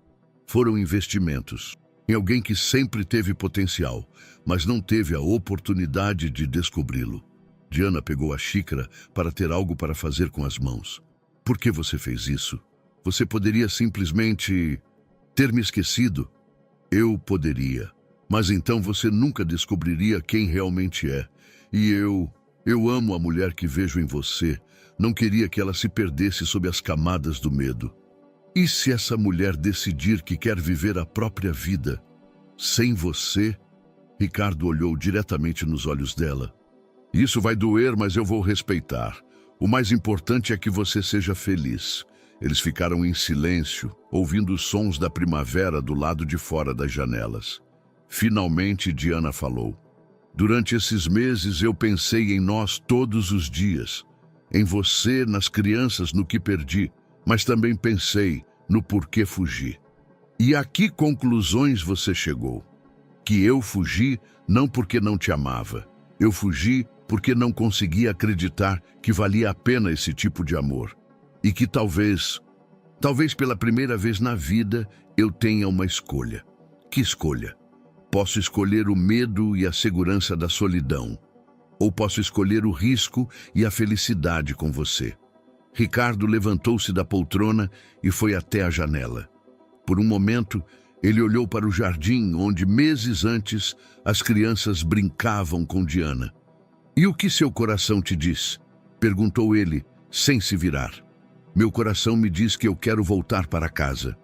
Foram investimentos em alguém que sempre teve potencial, mas não teve a oportunidade de descobri-lo. Diana pegou a xícara para ter algo para fazer com as mãos. Por que você fez isso? Você poderia simplesmente ter me esquecido. Eu poderia, mas então você nunca descobriria quem realmente é. E eu amo a mulher que vejo em você. Não queria que ela se perdesse sob as camadas do medo. E se essa mulher decidir que quer viver a própria vida sem você? Ricardo olhou diretamente nos olhos dela. Isso vai doer, mas eu vou respeitar. O mais importante é que você seja feliz. Eles ficaram em silêncio, ouvindo os sons da primavera do lado de fora das janelas. Finalmente, Diana falou. Durante esses meses eu pensei em nós todos os dias. Em você, nas crianças, no que perdi, mas também pensei no porquê fugi. E a que conclusões você chegou? Que eu fugi não porque não te amava. Eu fugi porque não conseguia acreditar que valia a pena esse tipo de amor. E que talvez pela primeira vez na vida, eu tenha uma escolha. Que escolha? Posso escolher o medo e a segurança da solidão. Ou posso escolher o risco e a felicidade com você. Ricardo levantou-se da poltrona e foi até a janela. Por um momento, ele olhou para o jardim onde, meses antes, as crianças brincavam com Diana. "E o que seu coração te diz?" perguntou ele, sem se virar. "Meu coração me diz que eu quero voltar para casa.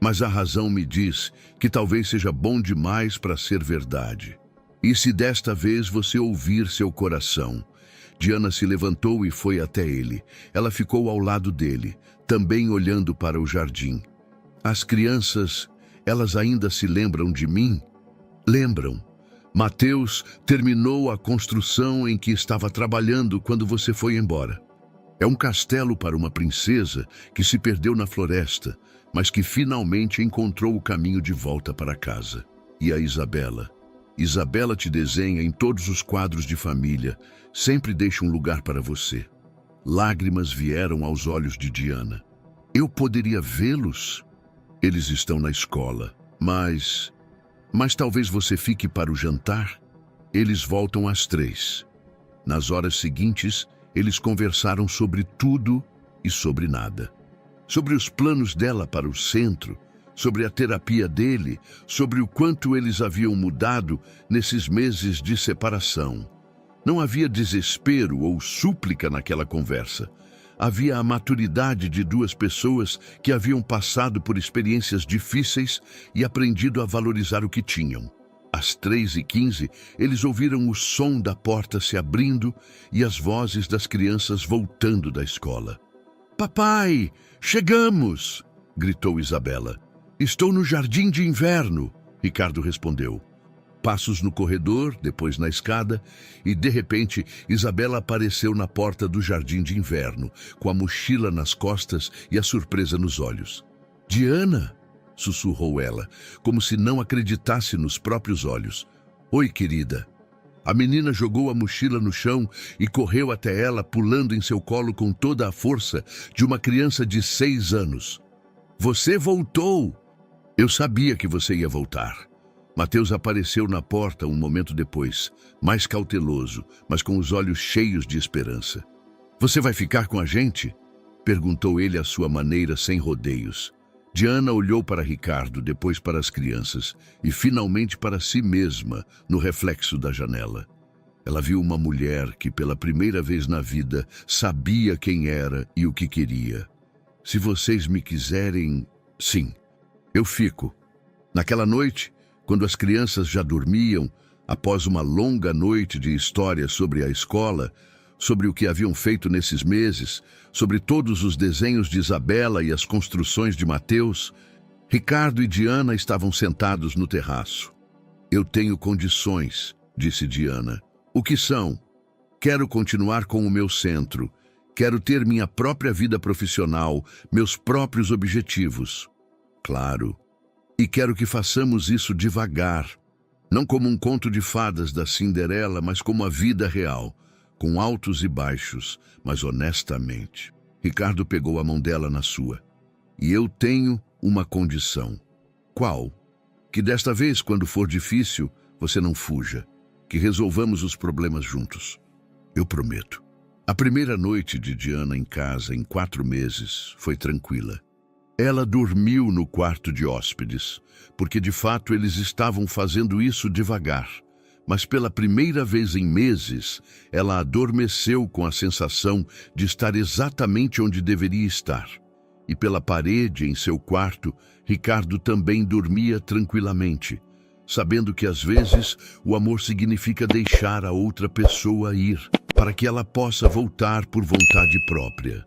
Mas a razão me diz que talvez seja bom demais para ser verdade. E se desta vez você ouvir seu coração?" Diana se levantou e foi até ele. Ela ficou ao lado dele, também olhando para o jardim. "As crianças, elas ainda se lembram de mim?" "Lembram. Mateus terminou a construção em que estava trabalhando quando você foi embora. É um castelo para uma princesa que se perdeu na floresta, mas que finalmente encontrou o caminho de volta para casa. E a Isabela? Isabela te desenha em todos os quadros de família, sempre deixa um lugar para você." Lágrimas vieram aos olhos de Diana. "Eu poderia vê-los? Eles estão na escola, mas talvez você fique para o jantar?" Eles voltam às 3. Nas horas seguintes, eles conversaram sobre tudo e sobre nada. Sobre os planos dela para o centro, sobre a terapia dele, sobre o quanto eles haviam mudado nesses meses de separação. Não havia desespero ou súplica naquela conversa. Havia a maturidade de duas pessoas que haviam passado por experiências difíceis e aprendido a valorizar o que tinham. Às 3h15, eles ouviram o som da porta se abrindo e as vozes das crianças voltando da escola. "Papai, chegamos!" gritou Isabela. "Estou no jardim de inverno", Ricardo respondeu. Passos no corredor, depois na escada, e de repente Isabela apareceu na porta do jardim de inverno, com a mochila nas costas e a surpresa nos olhos. "Diana!" sussurrou ela, como se não acreditasse nos próprios olhos. "Oi, querida." A menina jogou a mochila no chão e correu até ela, pulando em seu colo com toda a força de uma criança de 6 anos. "Você voltou!" "Eu sabia que você ia voltar." Mateus apareceu na porta um momento depois, mais cauteloso, mas com os olhos cheios de esperança. "Você vai ficar com a gente?" perguntou ele à sua maneira, sem rodeios. Diana olhou para Ricardo, depois para as crianças e finalmente para si mesma no reflexo da janela. Ela viu uma mulher que, pela primeira vez na vida, sabia quem era e o que queria. "Se vocês me quiserem, sim, eu fico." Naquela noite, quando as crianças já dormiam, após uma longa noite de histórias sobre a escola, sobre o que haviam feito nesses meses, sobre todos os desenhos de Isabela e as construções de Mateus, Ricardo e Diana estavam sentados no terraço. "Eu tenho condições", disse Diana. "O que são?" "Quero continuar com o meu centro. Quero ter minha própria vida profissional, meus próprios objetivos." "Claro. E quero que façamos isso devagar, não como um conto de fadas da Cinderela, mas como a vida real, com altos e baixos, mas honestamente." Ricardo pegou a mão dela na sua. "E eu tenho uma condição." "Qual?" "Que desta vez, quando for difícil, você não fuja, que resolvamos os problemas juntos." "Eu prometo." A primeira noite de Diana em casa, em 4 meses, foi tranquila. Ela dormiu no quarto de hóspedes, porque de fato eles estavam fazendo isso devagar. Mas pela primeira vez em meses, ela adormeceu com a sensação de estar exatamente onde deveria estar. E pela parede em seu quarto, Ricardo também dormia tranquilamente, sabendo que às vezes o amor significa deixar a outra pessoa ir, para que ela possa voltar por vontade própria.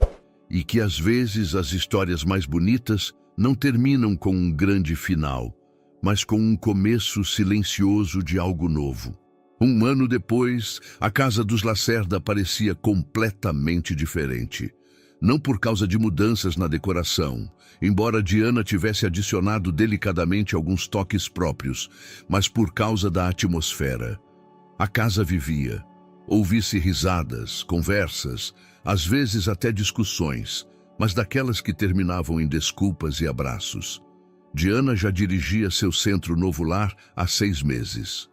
E que às vezes as histórias mais bonitas não terminam com um grande final, mas com um começo silencioso de algo novo. 1 ano depois, a casa dos Lacerda parecia completamente diferente. Não por causa de mudanças na decoração, embora Diana tivesse adicionado delicadamente alguns toques próprios, mas por causa da atmosfera. A casa vivia. Ouvi-se risadas, conversas, às vezes até discussões, mas daquelas que terminavam em desculpas e abraços. Diana já dirigia seu centro novo lar há 6 meses.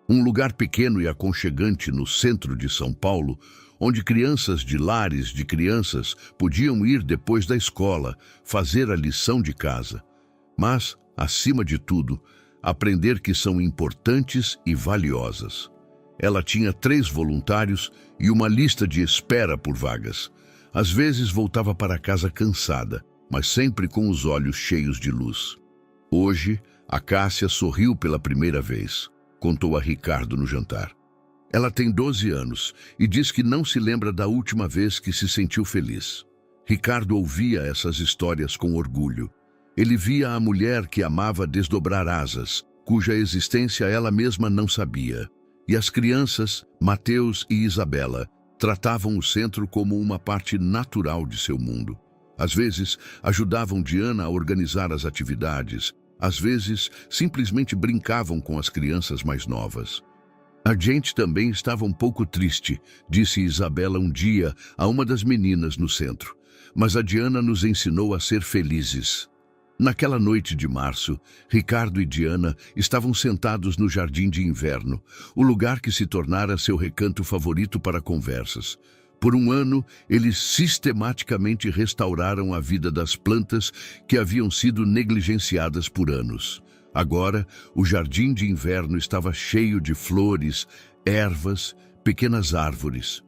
Um lugar pequeno e aconchegante no centro de São Paulo, onde crianças de lares de crianças podiam ir depois da escola, fazer a lição de casa. Mas, acima de tudo, aprender que são importantes e valiosas. Ela tinha 3 voluntários e uma lista de espera por vagas. Às vezes voltava para casa cansada, mas sempre com os olhos cheios de luz. Hoje, a Cássia sorriu pela primeira vez, contou a Ricardo no jantar. Ela tem 12 anos e diz que não se lembra da última vez que se sentiu feliz. Ricardo ouvia essas histórias com orgulho. Ele via a mulher que amava desdobrar asas, cuja existência ela mesma não sabia. E as crianças, Mateus e Isabela, tratavam o centro como uma parte natural de seu mundo. Às vezes, ajudavam Diana a organizar as atividades. Às vezes, simplesmente brincavam com as crianças mais novas. A gente também estava um pouco triste, disse Isabela um dia a uma das meninas no centro. Mas a Diana nos ensinou a ser felizes. Naquela noite de março, Ricardo e Diana estavam sentados no jardim de inverno, o lugar que se tornara seu recanto favorito para conversas. Por um ano, eles sistematicamente restauraram a vida das plantas que haviam sido negligenciadas por anos. Agora, o jardim de inverno estava cheio de flores, ervas, pequenas árvores.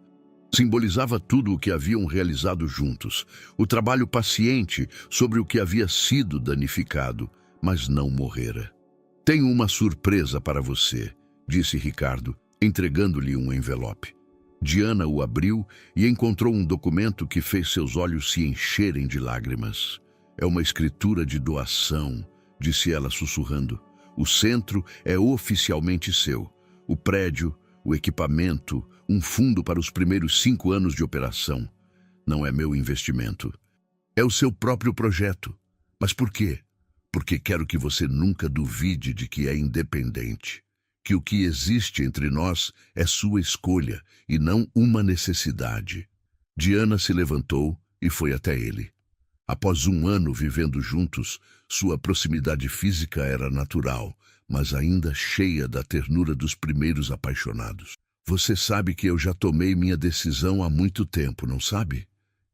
Simbolizava tudo o que haviam realizado juntos, o trabalho paciente sobre o que havia sido danificado, mas não morrera. Tenho uma surpresa para você, disse Ricardo, entregando-lhe um envelope. Diana o abriu e encontrou um documento que fez seus olhos se encherem de lágrimas. É uma escritura de doação, disse ela sussurrando. O centro é oficialmente seu. O prédio, o equipamento, um fundo para os primeiros 5 anos de operação. Não é meu investimento. É o seu próprio projeto. Mas por quê? Porque quero que você nunca duvide de que é independente. Que o que existe entre nós é sua escolha e não uma necessidade. Diana se levantou e foi até ele. Após 1 ano vivendo juntos, sua proximidade física era natural, mas ainda cheia da ternura dos primeiros apaixonados. Você sabe que eu já tomei minha decisão há muito tempo, não sabe?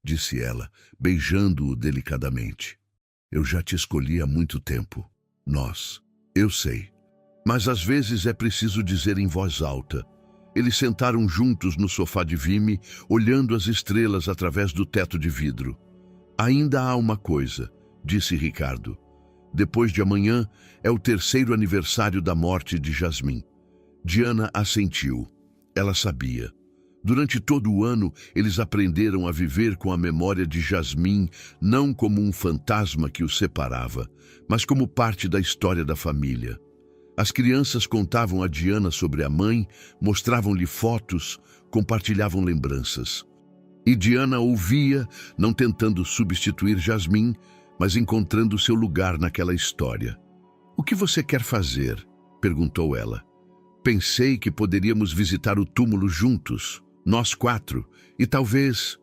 Disse ela, beijando-o delicadamente. Eu já te escolhi há muito tempo. Nós. Eu sei. Mas às vezes é preciso dizer em voz alta. Eles sentaram juntos no sofá de Vime, olhando as estrelas através do teto de vidro. Ainda há uma coisa, disse Ricardo. Depois de amanhã é o 3º aniversário da morte de Jasmim. Diana assentiu. Ela sabia. Durante todo o ano, eles aprenderam a viver com a memória de Jasmim, não como um fantasma que os separava, mas como parte da história da família. As crianças contavam a Diana sobre a mãe, mostravam-lhe fotos, compartilhavam lembranças. E Diana ouvia, não tentando substituir Jasmim, mas encontrando seu lugar naquela história. "O que você quer fazer?" perguntou ela. "Pensei que poderíamos visitar o túmulo juntos, nós 4, e talvez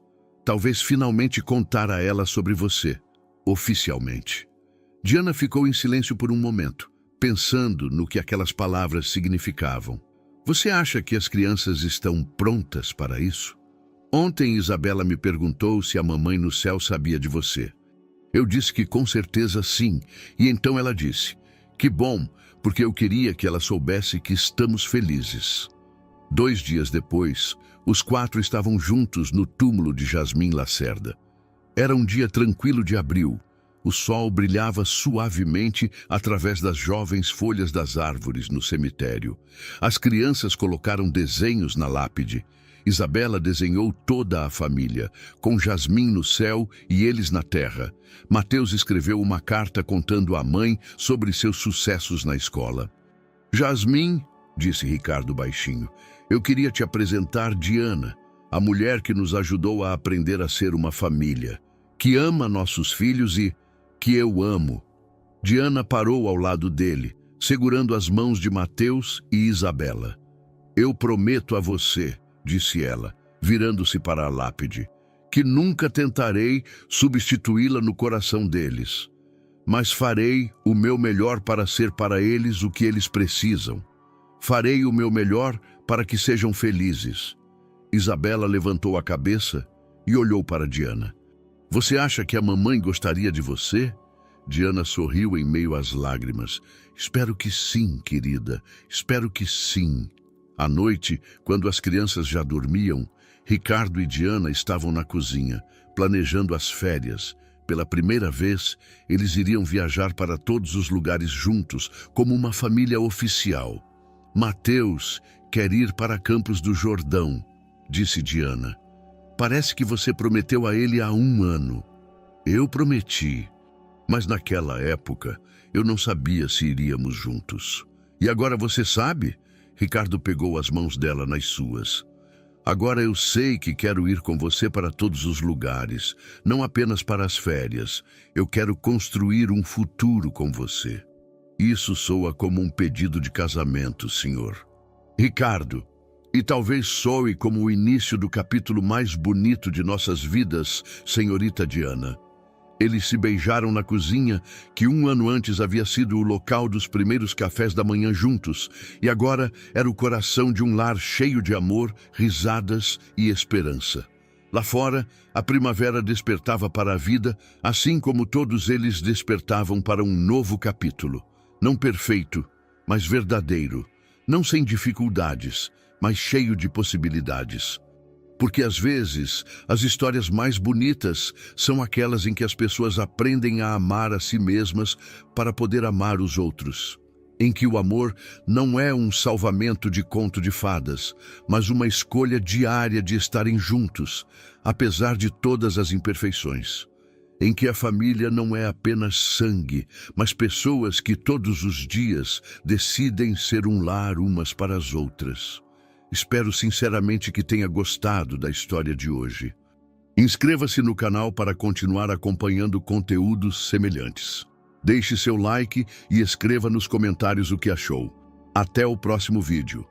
finalmente contar a ela sobre você, oficialmente." Diana ficou em silêncio por um momento, pensando no que aquelas palavras significavam. "Você acha que as crianças estão prontas para isso? Ontem Isabela me perguntou se a mamãe no céu sabia de você. Eu disse que com certeza sim, e então ela disse, que bom, porque eu queria que ela soubesse que estamos felizes." 2 dias depois, os 4 estavam juntos no túmulo de Jasmim Lacerda. Era um dia tranquilo de abril. O sol brilhava suavemente através das jovens folhas das árvores no cemitério. As crianças colocaram desenhos na lápide. Isabela desenhou toda a família, com Jasmim no céu e eles na terra. Mateus escreveu uma carta contando à mãe sobre seus sucessos na escola. "Jasmim", disse Ricardo baixinho, "eu queria te apresentar Diana, a mulher que nos ajudou a aprender a ser uma família, que ama nossos filhos e que eu amo." Diana parou ao lado dele, segurando as mãos de Mateus e Isabela. "Eu prometo a você", disse ela, virando-se para a lápide, "que nunca tentarei substituí-la no coração deles, mas farei o meu melhor para ser para eles o que eles precisam. Farei o meu melhor para que sejam felizes. Isabela levantou a cabeça e olhou para Diana. Você acha que a mamãe gostaria de você? Diana sorriu em meio às lágrimas. Espero que sim, querida. Espero que sim. À noite, quando as crianças já dormiam, Ricardo e Diana estavam na cozinha, planejando as férias. Pela primeira vez, eles iriam viajar para todos os lugares juntos, como uma família oficial. Mateus quer ir para Campos do Jordão, disse Diana. Parece que você prometeu a ele há 1 ano. Eu prometi, mas naquela época eu não sabia se iríamos juntos. E agora você sabe? Ricardo pegou as mãos dela nas suas. Agora eu sei que quero ir com você para todos os lugares, não apenas para as férias. Eu quero construir um futuro com você. Isso soa como um pedido de casamento, senhor. Ricardo, e talvez soe como o início do capítulo mais bonito de nossas vidas, senhorita Diana. Eles se beijaram na cozinha, que 1 ano antes havia sido o local dos primeiros cafés da manhã juntos, e agora era o coração de um lar cheio de amor, risadas e esperança. Lá fora, a primavera despertava para a vida, assim como todos eles despertavam para um novo capítulo. Não perfeito, mas verdadeiro. Não sem dificuldades, mas cheio de possibilidades. Porque às vezes, as histórias mais bonitas são aquelas em que as pessoas aprendem a amar a si mesmas para poder amar os outros. Em que o amor não é um salvamento de conto de fadas, mas uma escolha diária de estarem juntos, apesar de todas as imperfeições. Em que a família não é apenas sangue, mas pessoas que todos os dias decidem ser um lar umas para as outras. Espero sinceramente que tenha gostado da história de hoje. Inscreva-se no canal para continuar acompanhando conteúdos semelhantes. Deixe seu like e escreva nos comentários o que achou. Até o próximo vídeo.